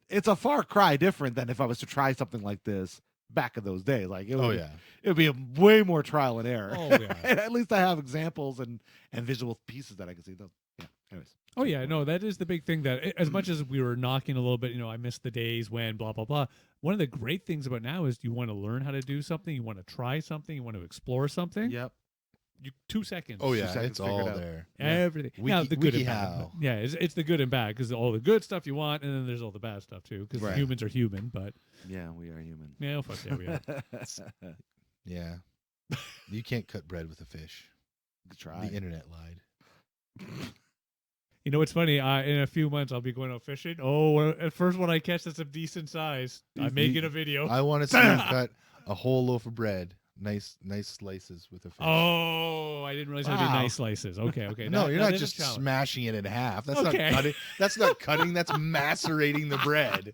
It's a far cry different than if I was to try something like this back in those days. Like it would be a way more trial and error. Oh yeah. And at least I have examples and visual pieces that I can see. Those, yeah. Anyways. Oh yeah, no, that is the big thing. That as much as we were knocking a little bit, I miss the days when blah blah blah. One of the great things about now is you want to learn how to do something, you want to try something, you want to explore something. Yep. 2 seconds. Oh yeah, 2 seconds it's all figured out. there. Everything. Now the good and bad. WikiHow. Yeah, it's the good and bad because all the good stuff you want, and then there's all the bad stuff too. Because Right. humans are human, but Yeah, we are human. yeah, fuck yeah, we are. Yeah. You can't cut bread with a fish. Try. The internet lied. You know what's funny? In a few months, I'll be going out fishing. Oh, at first when I catch that's a decent size, I'm making a video. I want to see you cut a whole loaf of bread, nice slices with a fish. Oh, I didn't realize how to do Wow. nice slices. Okay. No, you're that not is a just challenge. smashing it in half. That's Okay. not cutting. That's not cutting. That's macerating the bread.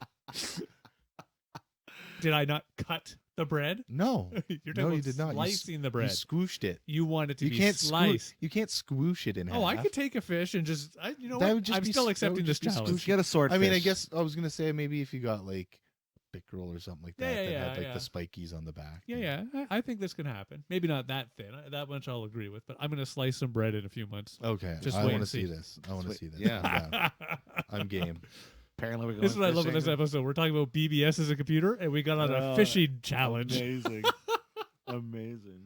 Did I not cut the bread? No, You're no, talking you about did not. slicing the You bread. squooshed it. You want it to You be can't sliced. You can't squoosh it in half. Oh, I could take a fish and just, you know That what? would just I'm be- still that accepting would this just be challenge. squishy. Get a swordfish. I mean, I guess I was gonna say maybe if you got like pickerel or something like that Yeah, that yeah, had like yeah. the spikies on the back. Yeah. I think this can happen. Maybe not that thin. That much I'll agree with. But I'm going to slice some bread in a few months. Okay, Just I wait want to and see see. this. I want to see this. Yeah. I'm game. Apparently, we're going This is what I love in fishing. this episode. We're talking about B.B.S as a computer, and we got on a fishing challenge. Amazing. Amazing.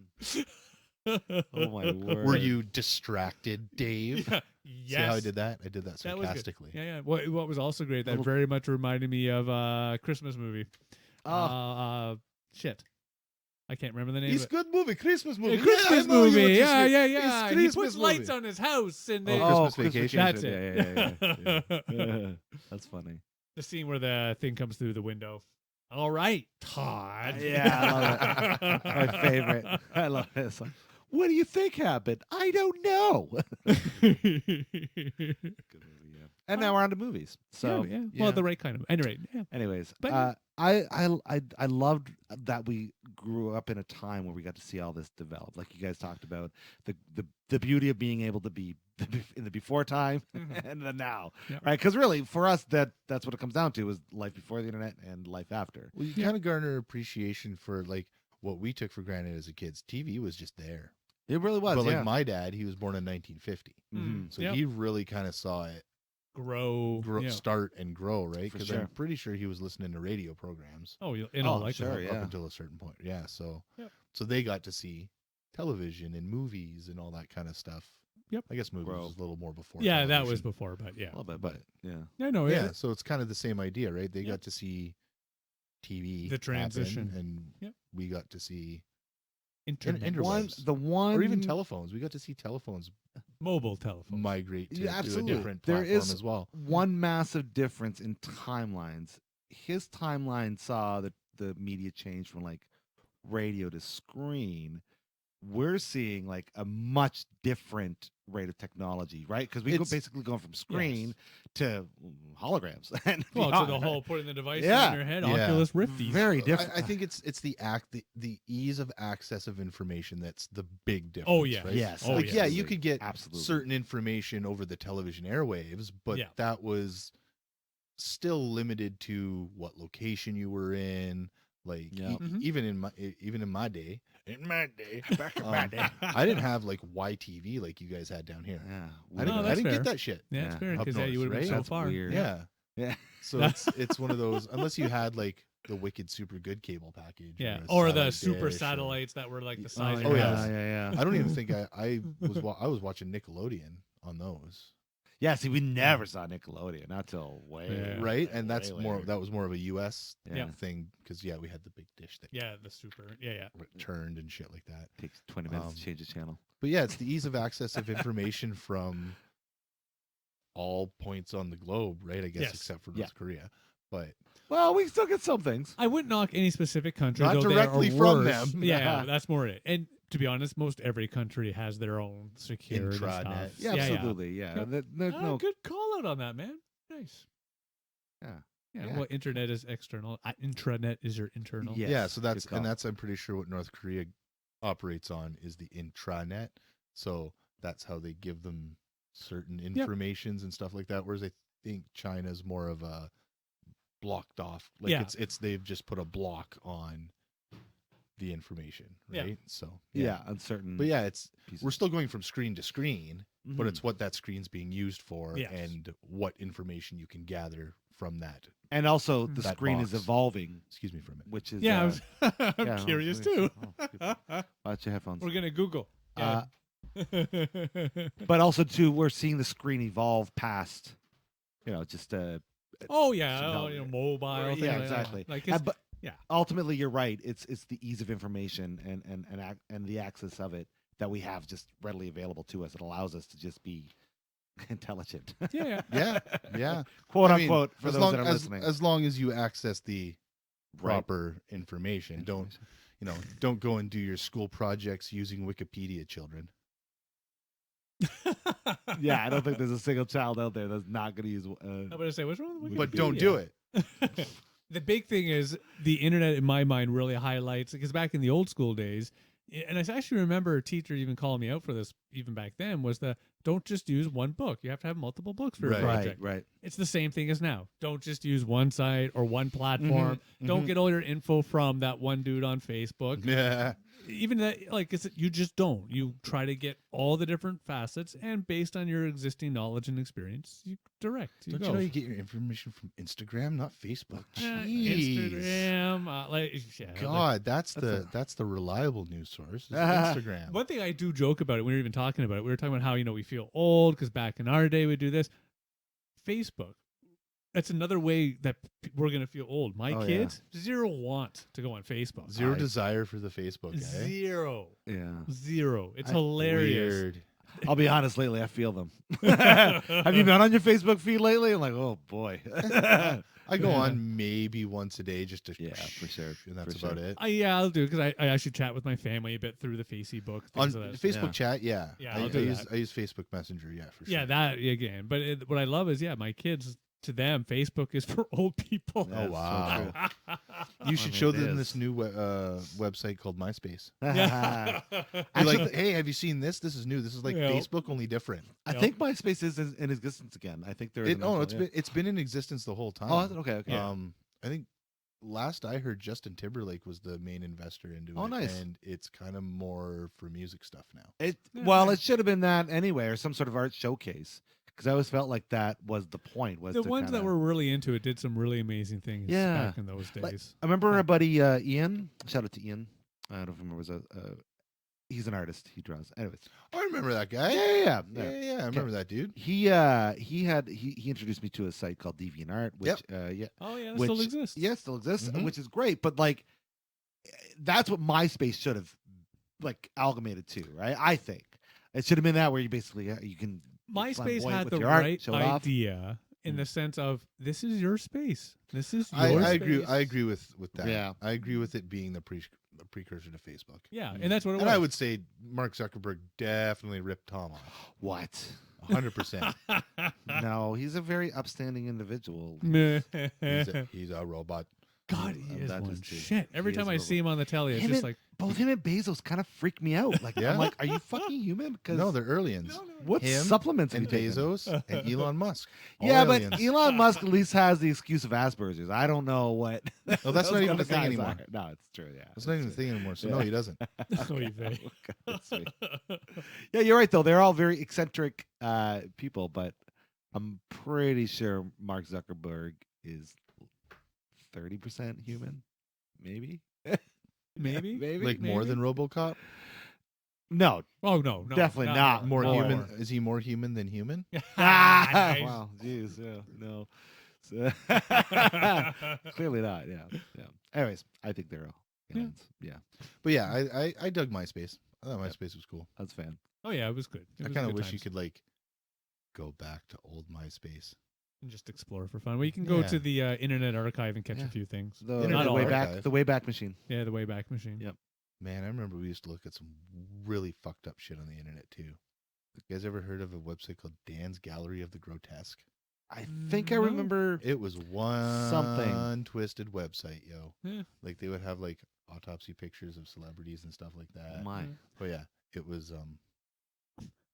Oh my word. Were you distracted, Dave? Yeah. See how I Yes. did that? I did that That was good. sarcastically. Yeah. What was also great, that Little- very much reminded me of a Christmas movie. Oh. Shit. I can't remember the name It's of it. good movie, Christmas movie. A Christmas Yeah, I know you movie. what you Yeah, say. yeah. It's He Christmas puts lights movie. on his house, and they, Christmas Vacation. That's Yeah. That's funny. the scene where the thing comes through the window. All right, Todd. Yeah, I love it. My favorite. I love this. What do you think happened? I don't know. Good movie, yeah. And now we're on to movies. So, yeah. yeah. Well, the right kind of. Anyway, yeah. anyways, But- I loved that we grew up in a time where we got to see all this develop. Like you guys talked about the beauty of being able to be in the before time Mhm. and the now, Yep. right? Because really, for us, that's what it comes down to: is life before the internet and life after. Well, you Yeah. kind of garner appreciation for like what we took for granted as a kids. TV was just there. It really was. But like yeah. my dad, he was born in 1950, Mhm. so Yep. he really kind of saw it Grow. yeah. start and grow, right? For Because sure. I'm pretty sure he was listening to radio programs Oh, in all Oh, likelihood. sure, yeah. up until a certain point. Yeah, so Yep. so they got to see television and movies and all that kind of stuff. Yep. I guess movies Grow. was a little more before. Yeah, that was television. before, but yeah. A little bit, but yeah. Yeah, no, Yeah, yeah. so it's kind of the same idea, right? They Yep. got to see TV, The happen, transition. and Yep. we got to see Internet. interwebs. One, or even telephones. We got to see telephones Mobile telephone. migrate to, Yeah, to a absolutely. different There platform is- as well. one massive difference in timelines. His timeline saw the media change from like radio to screen. We're seeing like a much different rate of technology, right? Because we go It's- basically going from screen to holograms and Well, to beyond, the right? whole putting the device Yeah. in your head, Yeah. Oculus Rifties. Very different. I think it's the ease of access of information that's the big difference. Oh, yeah. right? Yes, Oh, like yeah. yeah, you could get Absolutely. certain information over the television airwaves, but Yeah. that was still limited to what location you were in. Like Yeah. Mhm. even in my day, back in my day. I didn't have like YTV like you guys had down here. Yeah, I didn't, No, I that's didn't fair. get that shit. Yeah, it's Yeah. fair Up because you would have north, been so right? That's far. weird. Yeah. Yeah. So it's one of those unless you had like the wicked super good cable package. Yeah, a or the satellite super dish or- satellites that were like the Oh, size. yeah, of yeah. house. yeah. I don't even think I was watching Nickelodeon on those. Yeah, see, we never saw Nickelodeon, not till way Yeah. Right, and way that's more later. that was more of a U.S. Yeah. thing because we had the big dish that Yeah, the super. Yeah. turned and shit like that. Takes 20 minutes Um, to change the channel. But yeah, it's the ease of access of information from all points on the globe, right? I guess Yes. except for Yeah. North Korea. But Well, we still get some things. I wouldn't knock any specific country. Not though directly they are from worse. them. Yeah, that's more it. And to be honest, most every country has their own security Intranet. stuff. Yeah, absolutely. Yeah. Yep. There's Ah, no. good call out on that, man. Nice. Yeah. Yeah. Yeah. Well, internet is external. Intranet is your internal. Yes, yeah, so good call. that's I'm pretty sure what North Korea operates on is the intranet. So that's how they give them certain informations and stuff like that. Whereas I think China's more of a blocked off. Like Yeah. it's they've just put a block on the information, Yeah. right? So Yeah, uncertain. But yeah, pieces. we're still going from screen to screen, but Mhm. it's what that screen's being used for Yes. and what information you can gather from that. And also the That screen is box. evolving, Excuse me for a minute. which is Yeah, I was, I'm yeah, curious oh, too. oh, watch your headphones. We're gonna Google. Uh, Yeah. but also too, we're seeing the screen evolve past, just oh yeah, Some mobile. yeah, things like that. exactly. Like But yeah. ultimately, you're right. It's the ease of information and the access of it that we have just readily available to us. It allows us to just be intelligent. Yeah. Yeah. Quote I mean, unquote for as those long that are as, listening. as long as you access the Right. proper information. Don't go and do your school projects using Wikipedia, children. Yeah, I don't think there's a single child out there that's not going to use. I'm gonna say, what's wrong with But don't do it. The big thing is the internet, in my mind, really highlights, because back in the old school days, and I actually remember a teacher even calling me out for this, even back then, was don't just use one book. You have to have multiple books for Right. a project. Right. It's the same thing as now. Don't just use one site or one platform. Don't mhm. get all your info from that one dude on Facebook. Yeah. Even that, like, you just don't. You try to get all the different facets, and based on your existing knowledge and experience, you direct. Don't you know you get your information from Instagram, not Facebook? Jeez. Instagram, God, that's the reliable news source. Is Instagram. One thing I do joke about it, we were even talking about it. We were talking about how we feel old because back in our day we do this. Facebook. That's another way that we're gonna feel old. My kids, zero want to go on Facebook. Zero desire for the Facebook. Eh? Zero. Yeah. Zero. It's hilarious. Weird. I'll be honest. Lately, I feel them. Have you been on your Facebook feed lately? I'm like, oh boy. I go on maybe once a day just to for sure. and that's For about sure. it. I'll do, because I actually chat with my family a bit through the Facebook. On Things of that. Facebook Yeah. chat, yeah. Yeah, I I'll do use that. I use Facebook Messenger, yeah, for sure. Yeah, that again. But what I love is, my kids, to them, Facebook is for old people. That's so wow. true. You should I show mean, it them is. this new website called MySpace. Yeah. Be like, hey, have you seen this? This is new. This is like Yeah. Facebook, only different. I think MySpace is in existence again. I think there is. It's been in existence the whole time. Oh, is it? Okay. Yeah. I think last I heard, Justin Timberlake was the main investor into Oh, it. nice. And it's kind of more for music stuff now. Well, it should have been that anyway, or some sort of art showcase. Because I always felt like that was the point. Was the to ones that kinda- were really into it did some really amazing things Yeah. back in those days. Like, I remember our buddy Ian. Shout out to Ian. I don't remember. He's an artist. He draws. Anyways. I remember that guy. Yeah. I remember that dude. He introduced me to a site called DeviantArt, which Oh yeah, that which, still exists. Yeah, it still exists, Mhm. which is great. But like, that's what MySpace should have like amalgamated to, right? I think it should have been that where you basically you can MySpace flamboyant had with the your art, right show it off. idea in the sense of, this is your space. This is I your agree. space. I agree with that. Yeah. I agree with it being the precursor to Facebook. Yeah, and that's what it was. And I would say Mark Zuckerberg definitely ripped Tom off. What? 100%. No, he's a very upstanding individual. He's a robot. God, he is that one is true. shit. Every He time is a I robot. see him on the telly, it's Him just and- like, Both him and Bezos kind of freak me out. Like, Yeah? I'm like, are you fucking human? Because No, they're aliens. what him supplements are And you taking? Bezos and Elon Musk. All Yeah, aliens. but Elon Musk at least has the excuse of Asperger's. I don't know what. No, that's those not even other a thing guys anymore. are. No, it's true. Yeah, That's not even a thing anymore. So Yeah. no, he doesn't. Oy vey. God, sweet. Yeah, you're right though. They're all very eccentric people, but I'm pretty sure Mark Zuckerberg is 30% human, maybe. Maybe? maybe, Like more maybe? than RoboCop. Oh No, no, Definitely not. More More. human. Is he more human than human? Nice. Wow, jeez, yeah, no. So- Clearly not. Yeah. Anyways, I think they're all aliens. Yeah, But yeah, I dug MySpace. I thought MySpace was cool. I was a fan. Oh yeah, it was good. It I was kind of good wish you times. could like go back to old MySpace. And just explore for fun. Well, you can go Yeah. to the Internet Archive and catch Yeah. a few things. The, Internet the Archive. Wayback Machine. Yeah, the Wayback Machine. Yep. Man, I remember we used to look at some really fucked up shit on the internet too. You guys ever heard of a website called Dan's Gallery of the Grotesque? I think I No. remember. It was one Something. twisted website, yo. Yeah. Like they would have like autopsy pictures of celebrities and stuff like that. My. Oh yeah, it was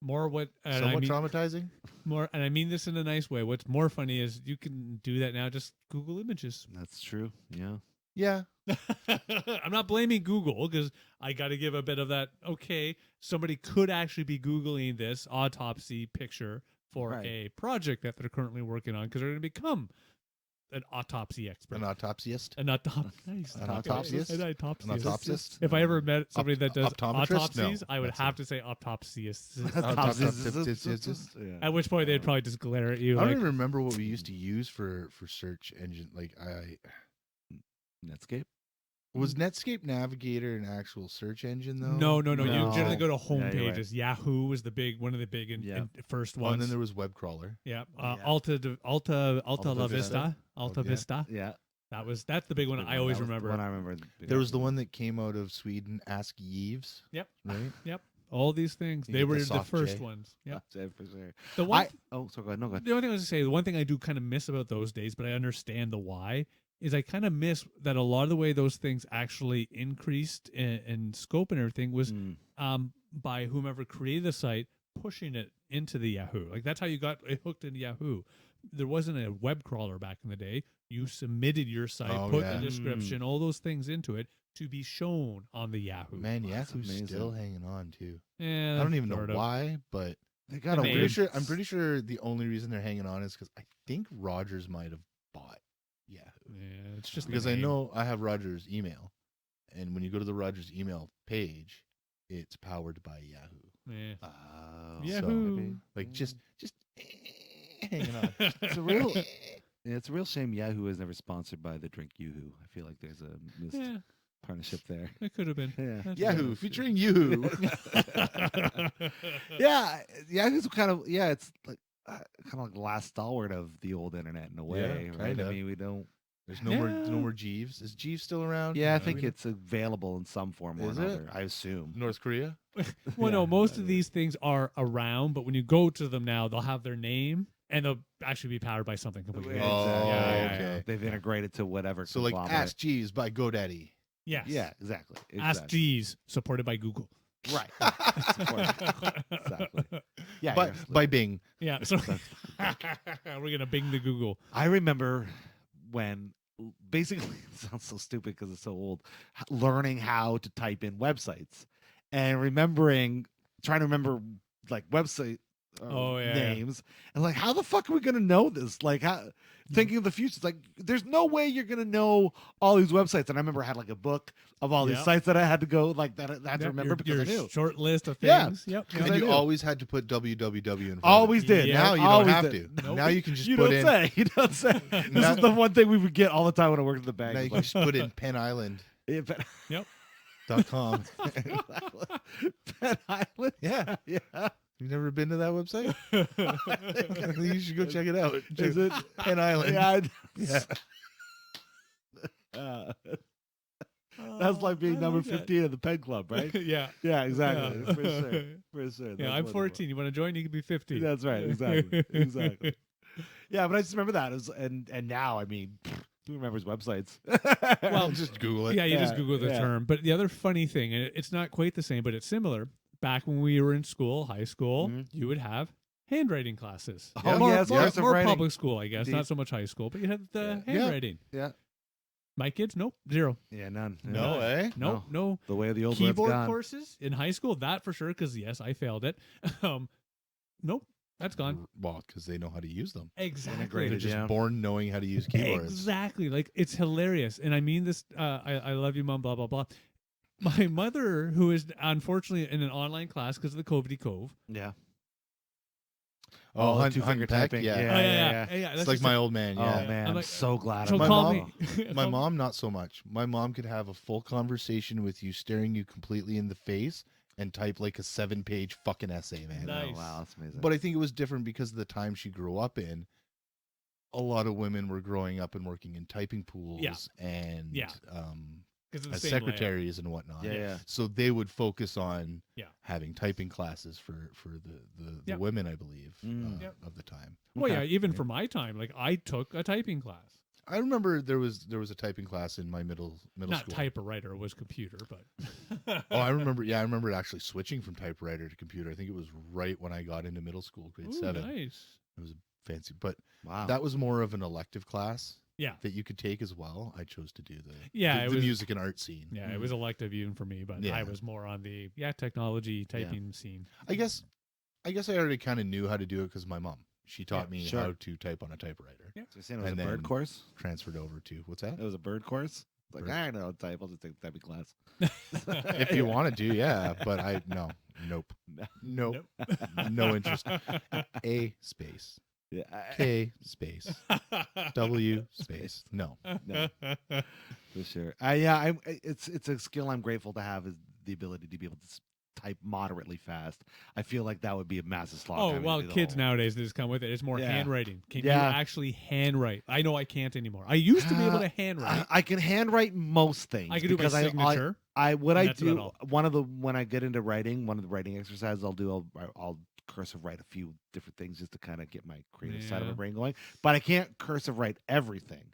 More what and somewhat I mean, traumatizing. more, and I mean this in a nice way. What's more funny is you can do that now. Just Google images. That's true. Yeah. Yeah, I'm not blaming Google because I got to give a bit of that. Okay, somebody could actually be Googling this autopsy picture for Right. a project that they're currently working on because they're going to become an autopsy expert. an autopsyist. An autopsyist. An autopsyist? An autopsyist. An autopsyist. If I ever met somebody that does optometrist? No, autopsies, I would that's have it. to say autopsyist. Yeah. At which point they'd probably just glare at you I don't like, even remember what we used to use for search engine. Like Netscape. was Netscape Navigator an actual search engine though? no. You No. generally go to home Yeah, you're right. pages. Yahoo was the big one of the big Yeah. and first Oh, ones. and then there was web crawler. Yeah, Yeah. Alta La Vista. Vista, Alta Yeah. Vista. Yeah. That's the big one. I always That was the remember. one I remember. There was the one that came out of Sweden, Ask Jeeves. Yep. Right? All these things. You They get were the the soft first J. ones. Yep. For sure. The one. Oh, so go ahead. No, go ahead. The only thing I was going to say, the one thing I do kind of miss about those days, but I understand the why, is I kind of miss that a lot of the way those things actually increased in scope and everything was Mm. by whomever created the site pushing it into the Yahoo. Like that's how you got it hooked into Yahoo. There wasn't a web crawler back in the day. You submitted your site, Oh, put yeah. the description, all those things into it to be shown on the Yahoo. Man, That's Yahoo's amazing. still hanging on too. Yeah, I don't even know sort of. why, but They got The a name. weird. I'm pretty sure the only reason they're hanging on is because I think Rogers might have bought Yahoo. Yeah, it's just the Because I name. know I have Rogers' email, and when you go to the Rogers email page, it's powered by Yahoo. Yeah. Oh, Yahoo. maybe. Like just hanging on. It's a real. Yeah, it's a real shame Yahoo is never sponsored by the drink Yoo-hoo. I feel like there's a missed Yeah, partnership there. it could have been. Yeah. That's Yahoo right. featuring you. Yeah, Yahoo's kind of it's like kind of like the last stalwart of the old internet in a way, Yeah, right? I kinda. mean, we don't. There's no Yeah. more Jeeves. Is Jeeves still around? Yeah, I Do think we know? it's available in some form or Is it? another. I assume. North Korea. Well, no, Yeah, most I of these things are around, but when you go to them now, they'll have their name and they'll actually be powered by something completely Yeah, different. Oh, exactly. okay. They've integrated to whatever. So like conglomerate. Ask Jeeves by GoDaddy. Yes. Yeah, exactly. Ask Jeeves, supported by Google. Right. Exactly. Yeah. by, you're by Bing. Yeah. So we're gonna Bing the Google. I remember when basically it sounds so stupid because it's so old, learning how to type in websites and trying to remember like website names and like how the fuck are we gonna know this? Like how thinking of the future, it's like there's no way you're gonna know all these websites. And I remember I had like a book of all these Yep. sites that I had to go like that I had to Yep, remember your, because I your knew. short list of Yeah. things. Yep. Because And I you knew. always had to put www in front Always of it. did. Yeah. Now you don't Always have did. to. Nope. Now you can just You put don't in say. You don't say. This Now- is the one thing we would get all the time when I worked at the bank. now you It's can like, just put in penisland.com. Penn Island. Yeah. Yeah. You've never been to that website? You should go check it out. Is it Penn Island? Yeah. Yeah. That's like being I number like that. 15 of the Penn Club, right? Yeah. Yeah, exactly. Yeah. For sure. For sure. Yeah, That's I'm wonderful. 14. You want to join? You can be 15. That's right. Exactly. Exactly. Yeah, but I just remember that. And now, I mean, who remembers websites? Well, just Google it. Yeah, you just Yeah, Google the yeah. term. But the other funny thing, and it's not quite the same, but it's similar. Back when we were in school, high school, Mhm. you would have handwriting classes. Oh, more, yes, more, cursive more writing. public school, I guess. Indeed. Not so much high school, but you had the Yeah. handwriting. Yeah. My kids, nope, zero. Yeah, none. No, eh? Nope, no. The way of the old Keyboard one's gone. courses in high school, that for sure, because yes, I failed it. Nope, that's gone. Well, because they know how to use them. Exactly. They're Integrated. just Yeah. born knowing how to use keyboards. Exactly. Like it's hilarious. And I mean this I love you, Mom, blah, blah, blah. My mother, who is unfortunately in an online class because of the COVID Cove. Yeah. Oh, two finger Peck? typing. Yeah. Yeah. Oh, yeah. that's It's like just my a- old man. Oh Yeah. man, I'm I'm like- so glad. So My call mom- me. My mom, not so much. My mom could have a full conversation with you, staring you completely in the face, and type like a 7-page fucking essay, man. Nice. Oh, wow, that's amazing. But I think it was different because of the time she grew up in. a lot of women were growing up and working in typing pools and Because as secretaries and whatnot. Yeah. So they would focus on Yeah. having typing classes for the women, I believe, of the time. Well, yeah, even for my time, like I took a typing class. I remember there was a typing class in my middle Not school. typewriter, it was computer, but Oh, I remember actually switching from typewriter to computer. I think it was right when I got into middle school, grade 7. Nice. It was fancy, but Wow. that was more of an elective class. Yeah. That you could take as well. I chose to do it the was, music and art scene. Yeah, it was elective even for me, but Yeah. I was more on the technology typing scene. I guess I already kind of knew how to do it because my mom. She taught me sure. how to type on a typewriter. Yeah. So you're saying it was And a bird then- course? Transferred over to what's that? It was a bird course? Like, Bird. I don't know how to type. I'll just take a typing class. If you want to, yeah. But nope. No interest. A space. Yeah. K space. W space. No. No, for sure. It's a skill I'm grateful to have, is the ability to be able to type moderately fast. I feel like that would be a massive slog. Oh, having to well, do the kids whole- nowadays just come with it. It's more Yeah. handwriting. Can you Yeah. actually handwrite? I know I can't anymore. I used to be able to handwrite. I can handwrite most things. I can do my because signature. What and I that's about do all. when I get into writing, one of the writing exercises I'll cursive write a few different things just to kind of get my creative side of my Yeah. brain going. But I can't cursive write everything.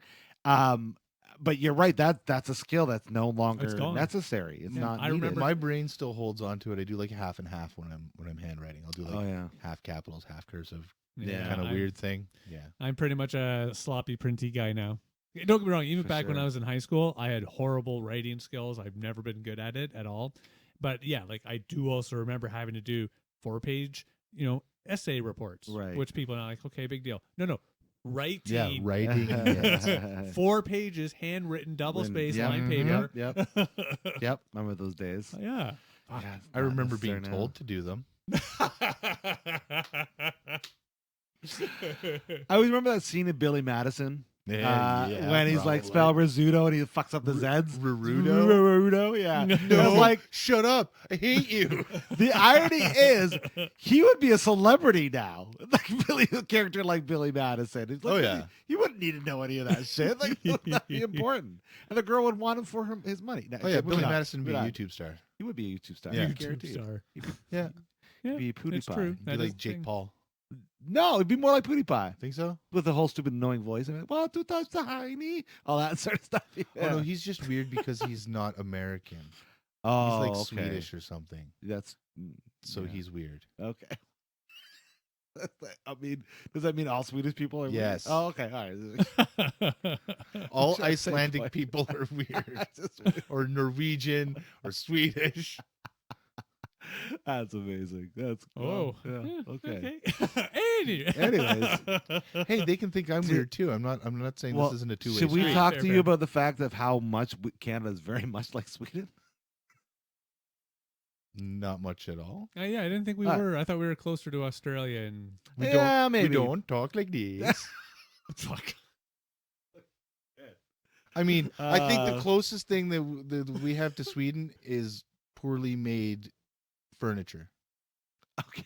But you're right. That's a skill that's no longer gone. necessary. It's Yeah, not. I needed. remember- My brain still holds on to it. I do like half and half when I'm handwriting. I'll do like Oh yeah. half capitals, half cursive. Yeah. Kind of I'm- weird thing. Yeah. I'm pretty much a sloppy, printy guy now. Don't get me wrong. Even For back when sure. I was in high school, I had horrible writing skills. I've never been good at it at all. But yeah, like I do also remember having to do 4-page, essay reports, Right. which people are like, okay, big deal. No, writing. Yeah, writing. yeah. 4 pages, handwritten, double space, Yep, line paper. Yep. Remember those days? Yeah. Yeah, I not remember being necessary now. told to do them. I always remember that scene of Billy Madison. When he's like probably. spell Rizzuto and he fucks up the Zeds. Rarudo? Rarudo, yeah. No. It's like Shut up! I hate you. the irony is he would be a celebrity now. Like Billy, a character like Billy Madison. He's like, Oh, yeah. he wouldn't need to know any of that shit. Like it would not be important. And the girl would want him for his money. No, Oh yeah, maybe Billy not. Madison would be a Maybe not. YouTube star. He would be a YouTube star. Yeah. I YouTube guarantee you. star. Yeah, Yeah, Be PewDiePie. it's true. he'd be That like is the Jake thing. Paul. No, it'd be more like PewDiePie Think so? with the whole stupid annoying voice. And well, 2 touch the hiney, all that sort of stuff. Yeah. Oh no, he's just weird because he's not American. Oh, He's like okay. Swedish or something. That's So yeah. he's weird. Okay. I mean, does that mean all Swedish people are weird? Yes. Oh, okay. All right. All Just Icelandic like- people are weird. Just weird. Or Norwegian or Swedish. That's amazing. That's Oh, yeah. Okay. Anyways, Hey, they can think I'm Dude. weird too. I'm not saying Well, this isn't a two-way should we street. talk Fair, to you fair. about the fact of how much Canada is very much like Sweden? Not much at all. yeah, I didn't think we were. I thought we were closer to Australia and We Yeah, don't. maybe. We don't talk like this. fuck. I mean, I think the Uh, closest thing that we have to Sweden is poorly made furniture Okay.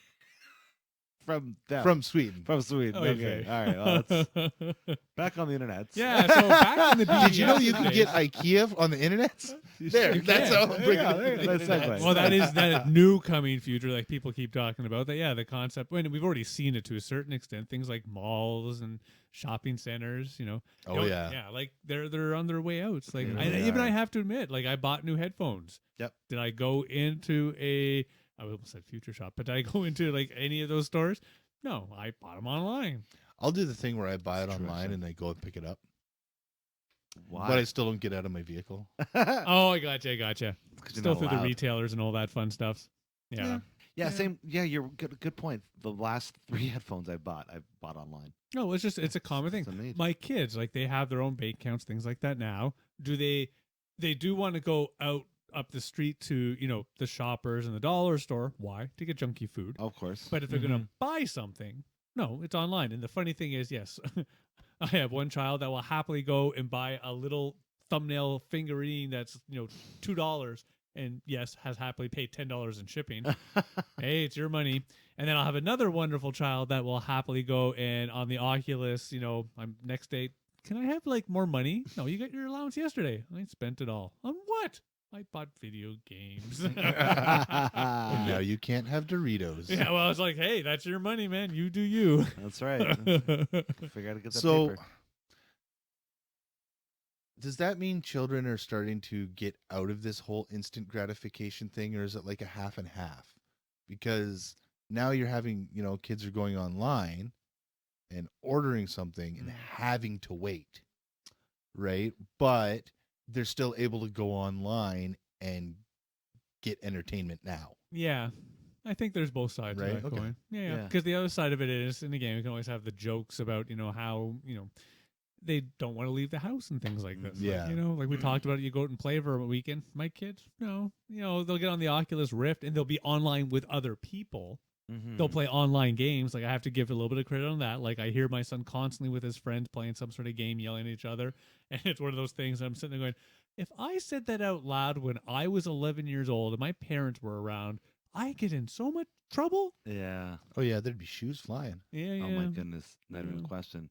From them. from Sweden. From Sweden. Okay. All right. Well, let's back on the internet. Yeah, so back in the Did you know you BBS can get IKEA on the internet? There, You that's can. how. There you go, there you go. That's segue. Well, that is that new coming future, like people keep talking about. That the concept. When we've already seen it to a certain extent, things like malls and shopping centers. Oh yeah. yeah, like they're on their way out. It's like Yeah, I, they even are. I have to admit, like I bought new headphones. Yep. Did I go into I almost said Future Shop, but did I go into like any of those stores? No, I bought them online. I'll do the thing where I buy it That's online interesting. and I go and pick it up, Why? but I still don't get out of my vehicle. Oh, I gotcha. 'Cause you're Still not through the allowed. retailers and all that fun stuff. Yeah. Yeah, same. Yeah, you're good point. The last 3 headphones I bought online. No, it's a common thing. It's amazing. My kids, like they have their own bank accounts, things like that now. Do they do want to go out up the street to, the Shoppers and the dollar store. Why? To get junky food. Of course. But if they're going to buy something, no, it's online. And the funny thing is, yes, I have one child that will happily go and buy a little thumbnail figurine that's, $2 and yes, has happily paid $10 in shipping. Hey, it's your money. And then I'll have another wonderful child that will happily go and on the Oculus, I'm next day, can I have like more money? No, you got your allowance yesterday. I spent it all. On what? I bought video games. And now you can't have Doritos. Yeah, well, I was like, hey, that's your money, man. You do you. That's right. Figure out to get that So, paper. does that mean children are starting to get out of this whole instant gratification thing, or is it like a half and half? Because now you're having, kids are going online and ordering something and having to wait, right? But they're still able to go online and get entertainment now. Yeah. I think there's both sides Right? of that Okay. coin. Yeah. Yeah. Because the other side of it is, and again, we can always have the jokes about, how, they don't want to leave the house and things like this. Yeah. Like, like we talked about, you go out and play for a weekend. My kids, no. They'll get on the Oculus Rift and they'll be online with other people. Mhm. They'll play online games. Like, I have to give a little bit of credit on that. Like, I hear my son constantly with his friends playing some sort of game, yelling at each other. And it's one of those things I'm sitting there going, if I said that out loud when I was 11 years old and my parents were around, I get in so much trouble. Yeah. Oh yeah, there'd be shoes flying. Yeah, Oh my goodness, not even a Yeah. question.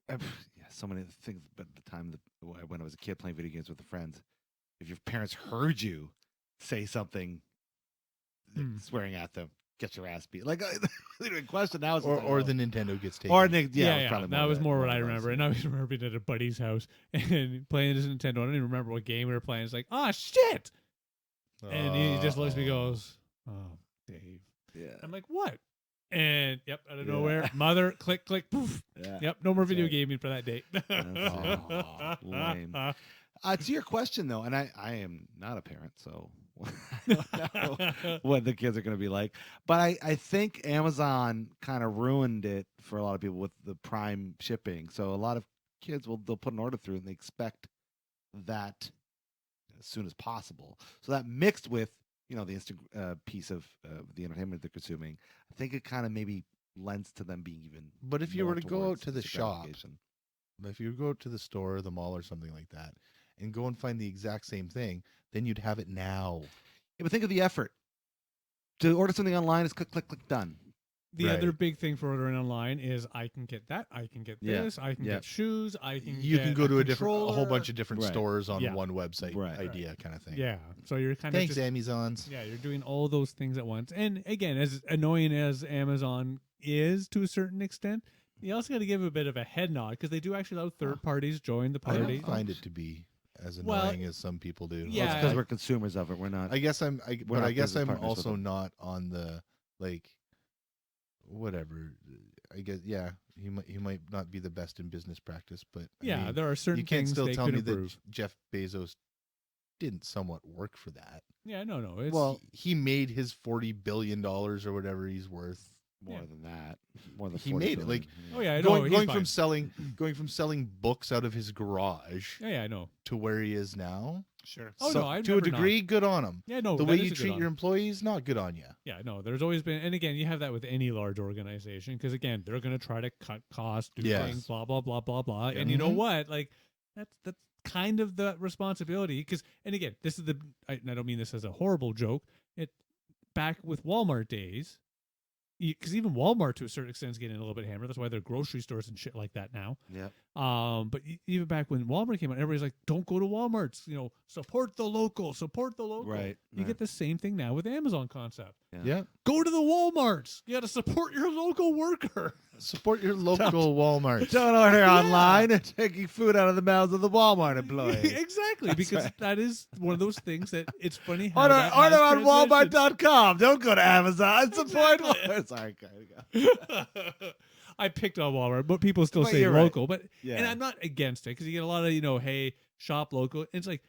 Yeah, so many things. But the time when I was a kid playing video games with the friends, if your parents heard you say something, swearing at them, get your ass beat. Like, not even a question. Now it's Or the Nintendo gets taken. or Yeah, it was probably that was more what I of those. remember. And I was remember being at a buddy's house and playing this Nintendo. I don't even remember what game we were playing. It's like, oh, shit. And he just looks at me and goes, oh, Dave. Yeah. I'm like, what? And yep, out of Yeah. nowhere, mother, click, click, poof. Yeah. Yep, no more That's video right. gaming for that date. Lame. To your question though, and I am not a parent, so I don't know what the kids are going to be like. But I think Amazon kind of ruined it for a lot of people with the Prime shipping. So a lot of kids they'll put an order through and they expect that as soon as possible. So that mixed with the instant piece of the entertainment they're consuming, I think it kind of maybe lends to them being even. But if you more were to go out towards to the instant shop, gratification. if you go to the store, the mall, or something like that, and go and find the exact same thing, then you'd have it now. Yeah, but think of the effort. To order something online is click, click, click, done. The Right. other big thing for ordering online is I can get that, I can get Yeah. this, I can Yeah. get shoes, I can You get can go to a controller. whole bunch of different Right. stores on Yeah. one website Right. idea kind of thing. Yeah, so you're kind Thanks, of just, Amazons. yeah, you're doing all those things at once. And again, as annoying as Amazon is to a certain extent, you also got to give a bit of a head nod because they do actually allow third parties join the I party. don't find it to be as Well, annoying as some people do. yeah, because we're consumers of it. We're not. I guess I'm. We're But not I guess business I'm partners with also them. not on the whatever. I guess he might not be the best in business practice, but Yeah, I mean, there are certain you can't things still they tell could me improve. that Jeff Bezos didn't somewhat work for that. Yeah, no, it's Well, He made his $40 billion or whatever he's worth. more than that. More than He 40 made it, billion. like, oh yeah, I know. Going he's from fine. selling books out of his garage Yeah, I know. to where he is now. Sure. Oh, So, no, I've to a never not. degree, good on him. Yeah, no. The that way is you a good treat on. your employees, not good on you. Yeah, no, there's always been, and again, you have that with any large organization because again, they're going to try to cut costs, do Yes. things, blah blah blah blah blah, Yeah. and you know Mhm. what? Like that's kind of the responsibility because, and again, this is and I don't mean this as a horrible joke. It back with Walmart days, because even Walmart to a certain extent is getting a little bit hammered. That's why they're grocery stores and shit like that now. Yep. But even back when Walmart came out, everybody's like, "Don't go to Walmart's. Support the local. Support the local." Right. You get the same thing now with Amazon concept. Yeah. Go to the Walmarts. You got to support your local worker. Support your local Walmart. Don't order online and taking food out of the mouths of the Walmart employees. Exactly, That's because right. that is one of those things that it's funny how Order that has on transitioned. Walmart.com. Don't go to Amazon. Support Exactly. Walmart. Sorry, okay, I picked on Walmart, but people still But say you're right. local. But Yeah. and I'm not against it because you get a lot of hey, shop local. It's like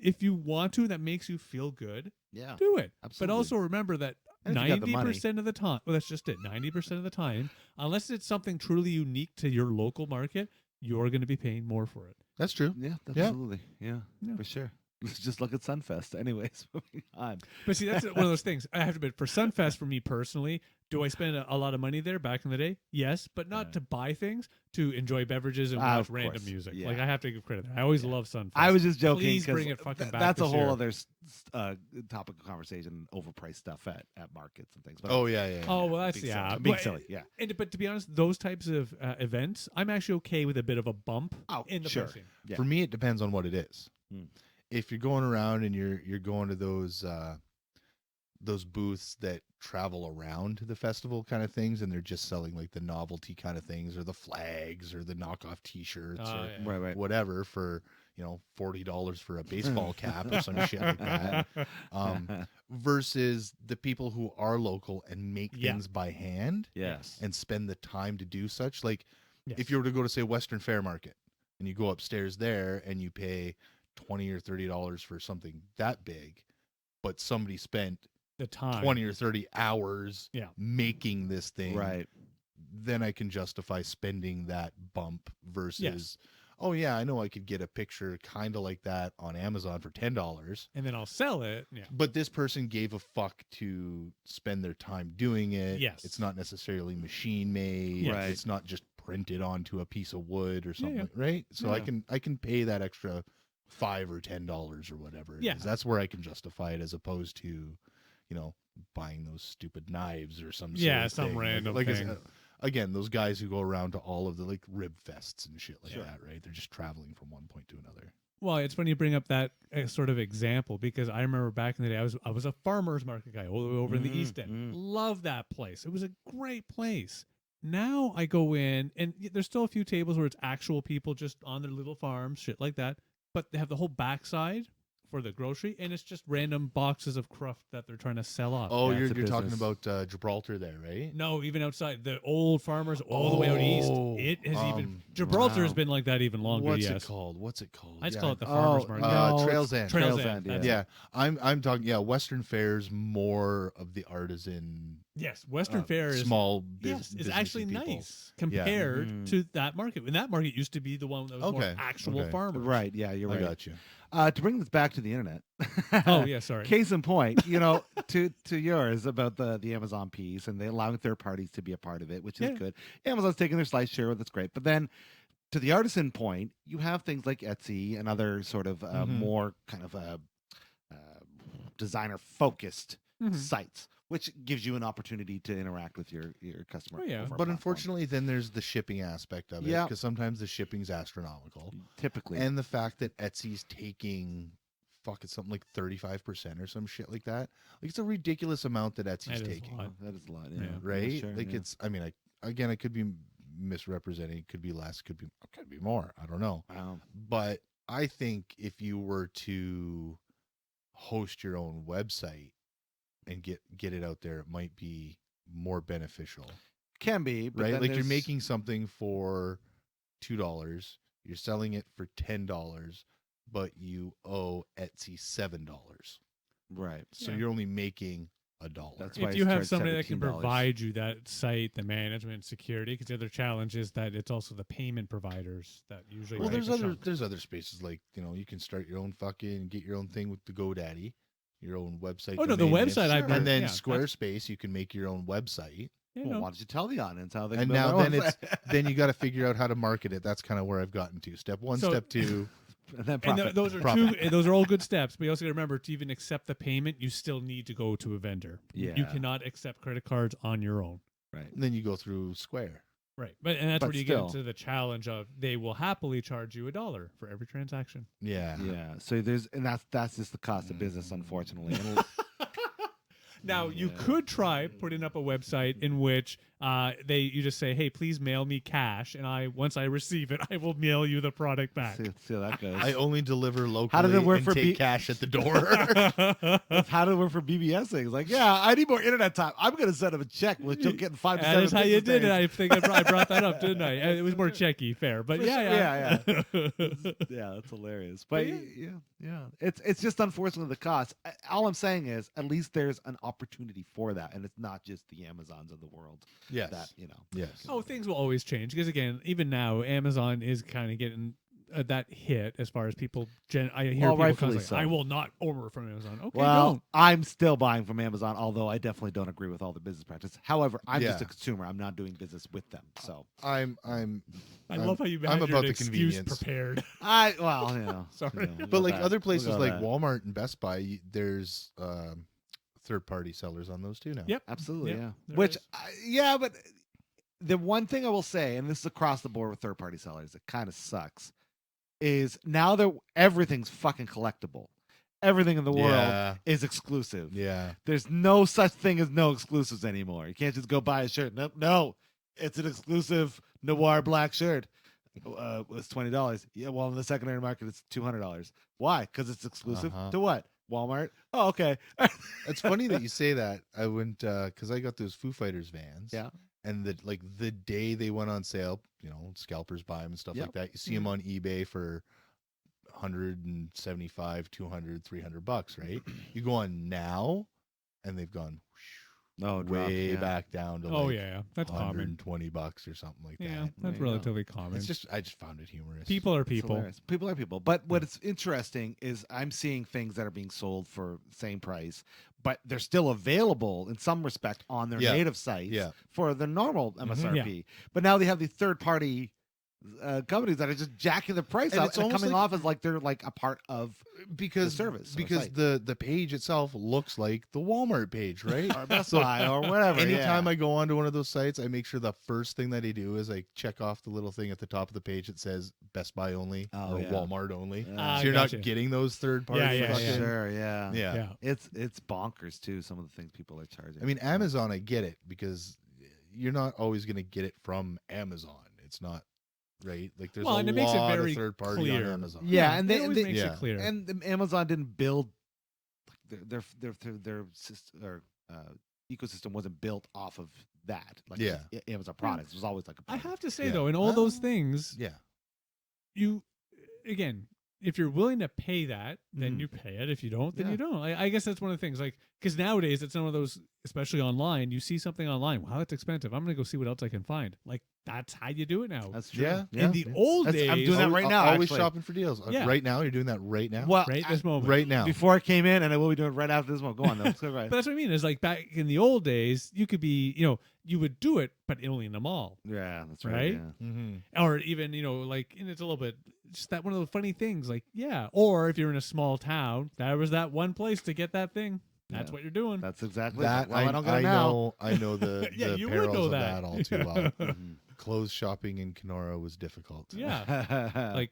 if you want to, that makes you feel good, Yeah. do it. Absolutely. But also remember that And if you got the money. 90% of the time, well, that's just it. 90% of the time, unless it's something truly unique to your local market, you're going to be paying more for it. That's true. Yeah, Yeah. absolutely. Yeah, Yeah. for sure. Let's just look at Sunfest. Anyways, moving on. But see, that's one of those things. I have to admit, for Sunfest, for me personally, do I spend a lot of money there back in the day? Yes, but not to buy things, to enjoy beverages and watch Of random course, music. yeah. Like, I have to give credit there. I always love Sunfest. I was just joking. Please 'cause bring it fucking back That's a this whole year. other topic of conversation. Overpriced stuff at markets and things. But Oh yeah. Oh, well, that's, being yeah. silly. Being But- silly. Yeah. But to be honest, those types of events, I'm actually okay with a bit of a bump Oh, in the sure. pricing. Yeah. For me, it depends on what it is. Hmm. If you're going around and you're going to those booths that travel around the festival kind of things, and they're just selling like the novelty kind of things, or the flags, or the knockoff T-shirts, Oh, or yeah. Right. whatever for $40 for a baseball cap or some shit like that. Versus the people who are local and make Yeah. things by hand Yes. and spend the time to do such. Like Yes. if you were to go to say Western Fair Market and you go upstairs there and you pay $20 or $30 for something that big, but somebody spent The time. 20 or 30 hours Yeah. making this thing, Right. then I can justify spending that bump versus, oh yeah, I know I could get a picture kind of like that on Amazon for $10. And then I'll sell it. Yeah. But this person gave a fuck to spend their time doing it. Yes. It's not necessarily machine made. Yes. Right. It's not just printed onto a piece of wood or something, yeah. right? So Yeah. I can pay that extra $5 or $10 or whatever it Yeah. is. That's where I can justify it as opposed to, buying those stupid knives or some Yeah, sort of some thing. random like I thing. said, again, those guys who go around to all of the like rib fests and shit like Sure. that, right? They're just traveling from one point to another. Well, it's funny you bring up that sort of example because I remember back in the day, I was a farmer's market guy all the way over in the East End. Love that place. It was a great place. Now I go in, and there's still a few tables where it's actual people just on their little farms, shit like that. But they have the whole backside for the grocery, and it's just random boxes of cruft that they're trying to sell off. Oh, Yeah, you're it's a talking business. about Gibraltar there, right? No, even outside the old farmers, all the way out east. Oh, It has even Gibraltar has wow. been like that even longer. What's yes, it called? What's it called? I just Yeah, call it the farmers market. no, Trails it's End. Trails Trails End, End. that's Yeah, I'm talking. Yeah, Western Fair's more of the artisan, Yes, Western Fair is small. yes, it's businessy actually people. nice compared Mhm. to that market. And that market used to be the one that was more Okay, actual okay. farmers. Right. Yeah, you're I right. got you. To bring this back to the internet. Oh yeah, sorry. Case in point, to yours about the Amazon piece and they allowing third parties to be a part of it, which is Yeah. good. Amazon's taking their slice share, that's great. But then to the artisan point, you have things like Etsy and other sort of Mhm. more kind of designer focused Mhm. sites, which gives you an opportunity to interact with your customer. Oh, yeah. over a But platform. unfortunately, then there's the shipping aspect of it, Yeah. because sometimes the shipping's astronomical, typically, and the fact that Etsy's taking it's something like 35% or some shit like that. Like it's a ridiculous amount that Etsy's That is a taking, lot. that is a lot, Yeah. right? sure, Like yeah. it's. I mean, I could be misrepresenting. It could be less. Could be more. I don't know. Wow. But I think if you were to host your own website and get it out there, it might be more beneficial, Can be, but right? then Like you're there's- making something for $2, you're selling it for $10, but you owe Etsy $7. right. So Yeah. you're only making $1. That's why If it's you have charged somebody that can $17. provide you that site, the management, security, because the other challenge is that it's also the payment providers that usually. Well, take there's a chunk. other spaces like you can start your own get your own thing with the GoDaddy, your own website. Oh no, the domain name. website I've and then yeah, that's- Squarespace, you can make your own website. yeah, Well, no. why don't you tell the audience how they And can build now their then own it's site? then you got to figure out how to market it. That's kind of where I've gotten to. Step 1, So- step 2. and then And profit. those are Profit. those are all good steps. But you also got to remember to even accept the payment, you still need to go to a vendor. You Yeah. cannot accept credit cards on your own. right. And then you go through Square. Right. And that's But where you still. get into the challenge of they will happily charge you $1 for every transaction. Yeah. Yeah. So that's just the cost of business, unfortunately. And Now you Yeah. could try putting up a website in which you just say, "Hey, please mail me cash," and once I receive it, I will mail you the product back. see how that goes. I only deliver locally. How did it work and for take cash at the door? How did it work for BBS things? Like, yeah, I need more internet time. I'm going to send him a check, which you'll get in 5 to 7 That is how you business did it. days. I think I brought that up, didn't I? It was more checky, fair, but For yeah. Yeah, that's hilarious. But yeah, it's just unfortunately the cost. All I'm saying is, at least there's an opportunity for that, and it's not just the Amazons of the world. Yes. That Yes. Oh, things will always change because again, even now, Amazon is kind of getting that hit as far as people. I hear Well, people rightfully constantly, so. I will not order from Amazon. Okay, Well, don't. I'm still buying from Amazon, although I definitely don't agree with all the business practice. However, I'm just Yeah. a consumer. I'm not doing business with them. So I love how you I'm had about your the excuse convenience. prepared. Sorry. we'll But go like that. other We'll places go like that. Walmart and Best Buy, there's third-party sellers on those too now. Yep. Absolutely, Yep, yeah. there Which, is. yeah, but the one thing I will say, and this is across the board with third-party sellers, it kind of sucks, is now that everything's fucking collectible. Everything in the world Yeah. is exclusive. Yeah. There's no such thing as no exclusives anymore. You can't just go buy a shirt. No, it's an exclusive noir black shirt. It's $20. Yeah, well, in the secondary market, it's $200. Why? Because it's exclusive Uh-huh. to what? Walmart. Oh, okay. It's funny that you say that. I went because I got those Foo Fighters vans. Yeah. And the day they went on sale, scalpers buy them and stuff Yep. like that. You see them on eBay for 175, 200, $300, right? You go on now, and they've gone No, way back down to Oh like yeah, that's common. $120 or something like Yeah, that. that's you go. relatively common. It's I just found it humorous. People are It's people. hilarious. People are people. But what's interesting is I'm seeing things that are being sold for same price, but they're still available in some respect on their Yeah. native sites Yeah. for the normal MSRP. But now they have these third party companies that are just jacking the price And up it's and almost coming like- off as like they're like a part of because the service or because site. the page itself looks like the Walmart page, right? or Best Buy or whatever. Anytime yeah. I go onto one of those sites, I make sure the first thing that I do is I check off the little thing at the top of the page that says Best Buy only Oh, or yeah. Walmart only. Yeah. So you're Gotcha. not getting those third party. Yeah, yeah, For yeah. sure, yeah. Yeah. Yeah. It's bonkers too, some of the things people are charging. I mean, Amazon, I get it because you're not always going to get it from Amazon. It's not right. Like there's Well, a and it makes it lot very of third party clear. on Amazon. Yeah, and it they- always they- makes yeah. it clear. And Amazon didn't build their ecosystem wasn't built off of that. Like Yeah. Amazon products. It was always like a I product. have to say Yeah. though, in all those things, Yeah. you again, if you're willing to pay that, then Mhm. you pay it. If you don't, then Yeah. you don't. I guess that's one of the things. Like, because nowadays it's one of those, especially online. You see something online, wow, that's expensive. I'm gonna go see what else I can find. Like that's how you do it now. That's true. Yeah. In the old days, I'm doing that right now. Always actually. shopping for deals. Yeah. Right now, you're doing that right now. Well, right this moment. right now. before I came in, and I will be doing it right after this one. Go on, though. Let's go right. But that's what I mean. Is like back in the old days, you could be, you would do it, but only in the mall, Yeah, that's right. Right? Yeah. Mm-hmm. or even like, and it's a little bit just that one of the funny things. Like, yeah, or if you're in a small town, there was that one place to get that thing. That's Yeah. what you're doing. That's exactly That well, I don't get it now. know. I know the Yeah, the you would perils know of that. that all too well. Mhm. Clothes shopping in Kenora was difficult. Yeah. Like,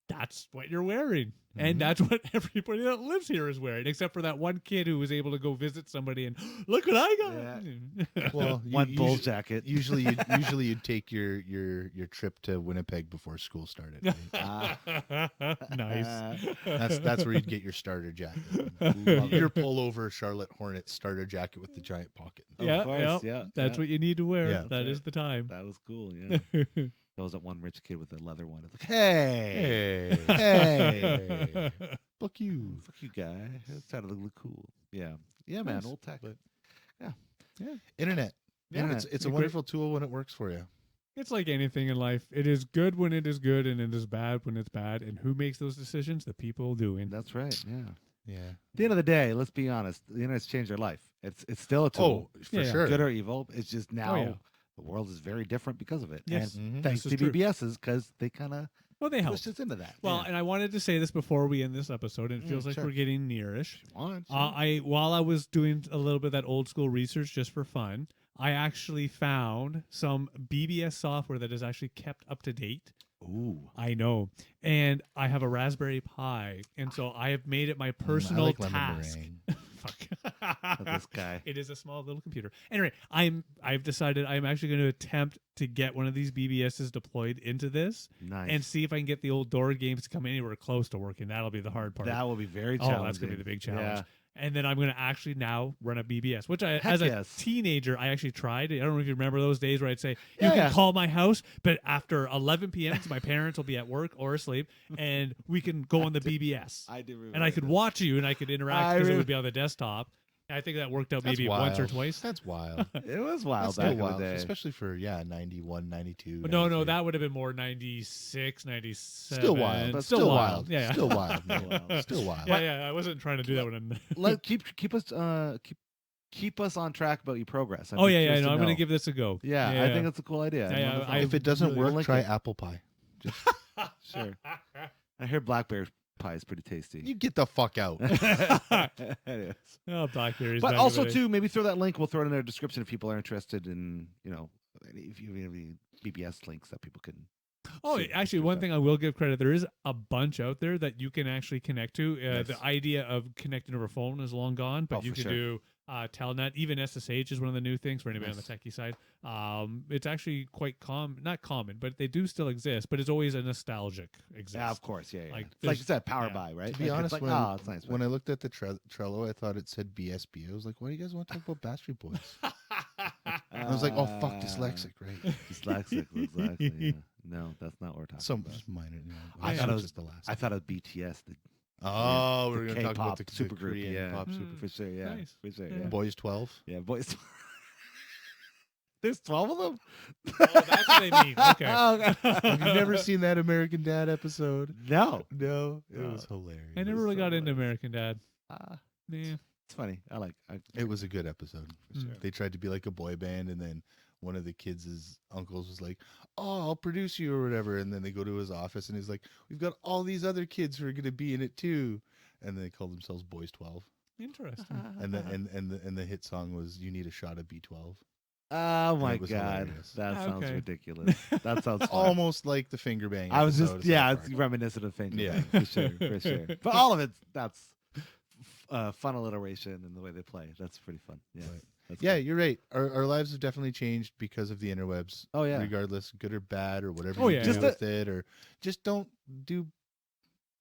that's what you're wearing. Mhm. And that's what everybody that lives here is wearing, except for that one kid who was able to go visit somebody and look what I got. Well, one bull jacket. Usually, you'd take your trip to Winnipeg before school started. right? Nice. That's where you'd get your starter jacket. Love Your pullover Charlotte Hornet starter jacket with the giant pocket. Of Yeah, course, yeah. yeah, That's yeah. what you need to wear. Yeah. That That's is the time. That was cool. Yeah. There was that one rich kid with a leather one. It's like, hey, Hey, hey, fuck you. fuck you, guy. It's trying to look cool. Yeah, yeah, man. Nice, Old tech. but- Yeah. Internet. Yeah, It's a Great. wonderful tool when it works for you. It's like anything in life. It is good when it is good, and it is bad when it's bad. And who makes those decisions? The people doing. That's right. Yeah. Yeah. At the end of the day, let's be honest. The internet's changed our life. It's still a tool. Oh, for Yeah, yeah. sure. Good or evil. It's just now yeah. the world is very different because of it. Yes. And Mhm. thanks This to is true. BBSs because they kind of Well, they help. pushed us into that. Well, yeah. and I wanted to say this before we end this episode, and it feels like sure. we're getting nearish. Want, While I was doing a little bit of that old school research just for fun, I actually found some BBS software that is actually kept up to date. Ooh. I know, and I have a Raspberry Pi, and so I have made it my personal I like lemon task. meringue. Fuck This guy. It is a small little computer. Anyway, I've decided I'm actually going to attempt to get one of these BBSs deployed into this Nice. and see if I can get the old door games to come anywhere close to working. That'll be the hard part. that will be very Oh, challenging. that's gonna be the big challenge. Yeah. And then I'm going to actually now run a BBS, which I, Heck as a yes. teenager, I actually tried. I don't know if you remember those days where I'd say, you Yeah, can yeah. call my house, but after 11 p.m., 'cause my parents will be at work or asleep, and we can go on the BBS. I do remember. And I could watch you and I could interact I because it re- would be on the desktop. I think that worked out That's maybe once or wild. twice. That's wild. It was wild That's back still in the wild, day. especially for 91, 92. But no, 93. that would have been more 96, 97. Still wild, but still wild. Yeah, yeah. Still wild. Still wild. Still wild. Yeah, yeah. I wasn't trying to do that one. Keep us on track about your progress. Oh, yeah, yeah. curious No, to I'm going to know. give this a go. Yeah, I think it's a cool idea. Yeah, yeah, Wonderful. If it doesn't really work, like try it. apple pie. Just Sure. I hear blackberry pie is pretty tasty. you get the fuck out. It is. Oh, Blackberries. But back in also the day. too, maybe throw that link. We'll throw it in their description if people are interested in, if you have any BBS links that people can. Oh, see- actually, see one that. thing I will give credit, there is a bunch out there that you can actually connect to. Nice. The idea of connecting over phone is long gone, but Oh, you for can sure. do Telnet. Even SSH is one of the new things for anybody Nice. on the techie side. It's actually quite not common, but they do still exist, but it's always a nostalgic exist. Yeah, of course. Yeah, yeah. Like, Like you there's- said, power yeah. by, right? To be Like, honest, it's like, when, it's nice. when I looked at the Trello, I thought it said BSB. I was like, why do you guys want to talk about Backstreet Boys? And I was like, oh, fuck, dyslexic, right? Dyslexic, exactly. Yeah. No, that's not what we're talking Some about. just minor. You know, I it's thought it just was- the last. I thought of BTS, the oh, the we're going to talk about K-pop the supergroup, Korean yeah. pop Mm. super. for sure. Yeah, Nice. for sure. Yeah. Yeah, Boys 12. yeah, boys. There's 12 of them. Oh, that's what they mean. Okay. Have you never seen that American Dad episode? No. No, it No. was hilarious. I never was really so got into hilarious. American Dad. Yeah. It's funny. It was a good episode. For sure. They tried to be like a boy band, and then one of the kids' uncles was like, "Oh, I'll produce you or whatever." And then they go to his office, and he's like, "We've got all these other kids who are going to be in it too." And they called themselves Boys 12. Interesting. And the hit song was "You Need a Shot of B12." Oh my it was god, hilarious. that sounds Okay. ridiculous. That sounds fun. Almost like the finger bang. I was episode just of South it's Park. reminiscent of things. Yeah. For sure, for sure. But all of it, that's fun alliteration and the way they play. That's pretty fun. Yeah, Right. that's Yeah, cool. you're right. Our lives have definitely changed because of the interwebs. Oh yeah. Regardless, good or bad or whatever Oh, you yeah, do yeah. with it, or just don't do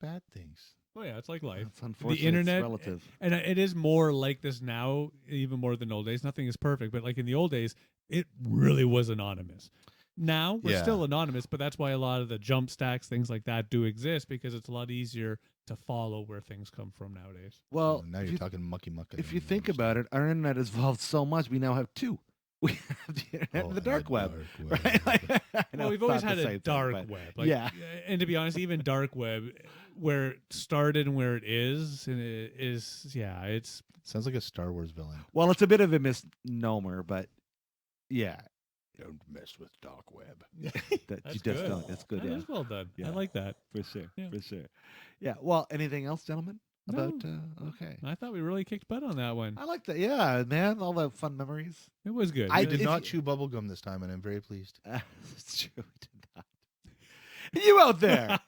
bad things. Oh, yeah. It's like life. It's unfortunate. internet- it's relative. And it is more like this now, even more than old days. Nothing is perfect, but like in the old days, it really was anonymous. Now we're Yeah. still anonymous, but that's why a lot of the jump stacks, things like that, do exist because it's a lot easier to follow where things come from nowadays. Well, now if you're you, talking mucky muck. if you think about it, our internet has evolved so much. We now have two. We have the internet and the dark web. Right? Like, I know Well, we've it's always not had the a same thing, dark but- web. Like, yeah. And to be honest, even dark web, where it started and where it is, it's Sounds like a Star Wars villain. Well, it's a bit of a misnomer, but yeah, Don't mess with dark web. that That's you just good. don't. That's good. that Yeah, is well done. Yeah. I like that. for sure. Yeah. For sure. Yeah. Well, anything else, gentlemen? No. About okay. I thought we really kicked butt on that one. I like that. Yeah, man. All the fun memories. It was good. I I It did was- if not you- chew bubble gum this time, and I'm very pleased. It's true. We did not. You out there?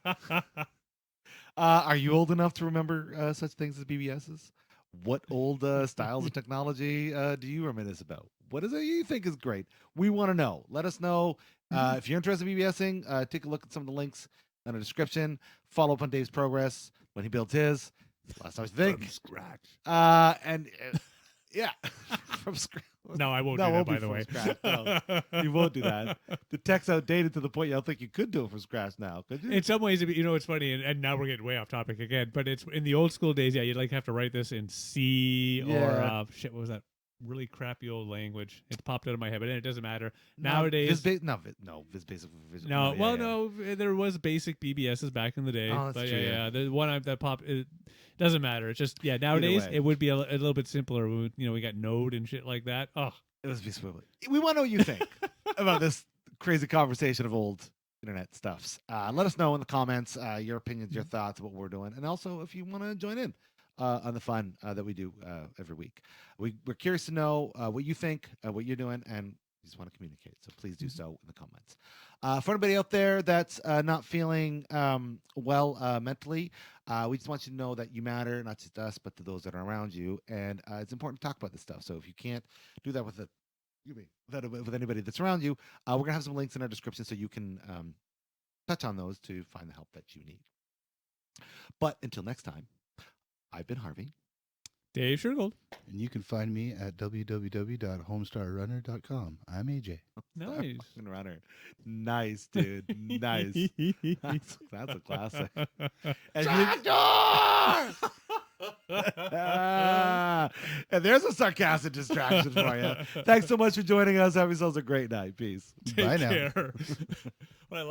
Are you old enough to remember such things as BBSs? What old styles of technology do you reminisce about? What is it you think is great? We want to know. Let us know. If you're interested in BBSing, take a look at some of the links in the description. Follow up on Dave's progress when he builds his. Last time I think. scratch. Yeah, from scratch. No, I won't No, do that, won't by be the from way. scratch, no. You won't do that. The tech's outdated to the point you don't think you could do it from scratch now, could you? In some ways, it's funny, and now we're getting way off topic again. But it's in the old school days. Yeah, you'd like have to write this in C or Yeah. shit. What was that? Really crappy old language. It's popped out of my head, but it doesn't matter. No, Nowadays, VisBasic, no. yeah, Well, yeah. no. There was basic BBSs back in the day. Oh, that's but true, yeah, yeah. yeah. The one that popped. It doesn't matter. It's just Nowadays, way. it would be a little bit simpler. We got Node and shit like that. Oh, It was VisBasic. We want to know what you think about this crazy conversation of old internet stuffs. Let us know in the comments your opinions, your thoughts, what we're doing, and also if you want to join in on the fun that we do every week. We're curious to know what you think, what you're doing, and we just want to communicate. So please do so in the comments. For anybody out there that's not feeling well mentally, we just want you to know that you matter, not just us, but to those that are around you. And it's important to talk about this stuff. So if you can't do that with with anybody that's around you, we're gonna have some links in our description so you can touch on those to find the help that you need. But until next time, I've been Harvey. Dave Shergold. And you can find me at www.homestarrunner.com. I'm AJ. Nice. Fucking runner. Nice, dude. Nice. That's a classic. And you- And there's a sarcastic distraction for you. Thanks so much for joining us. Have yourselves a great night. Peace. Take Bye now. care. What I love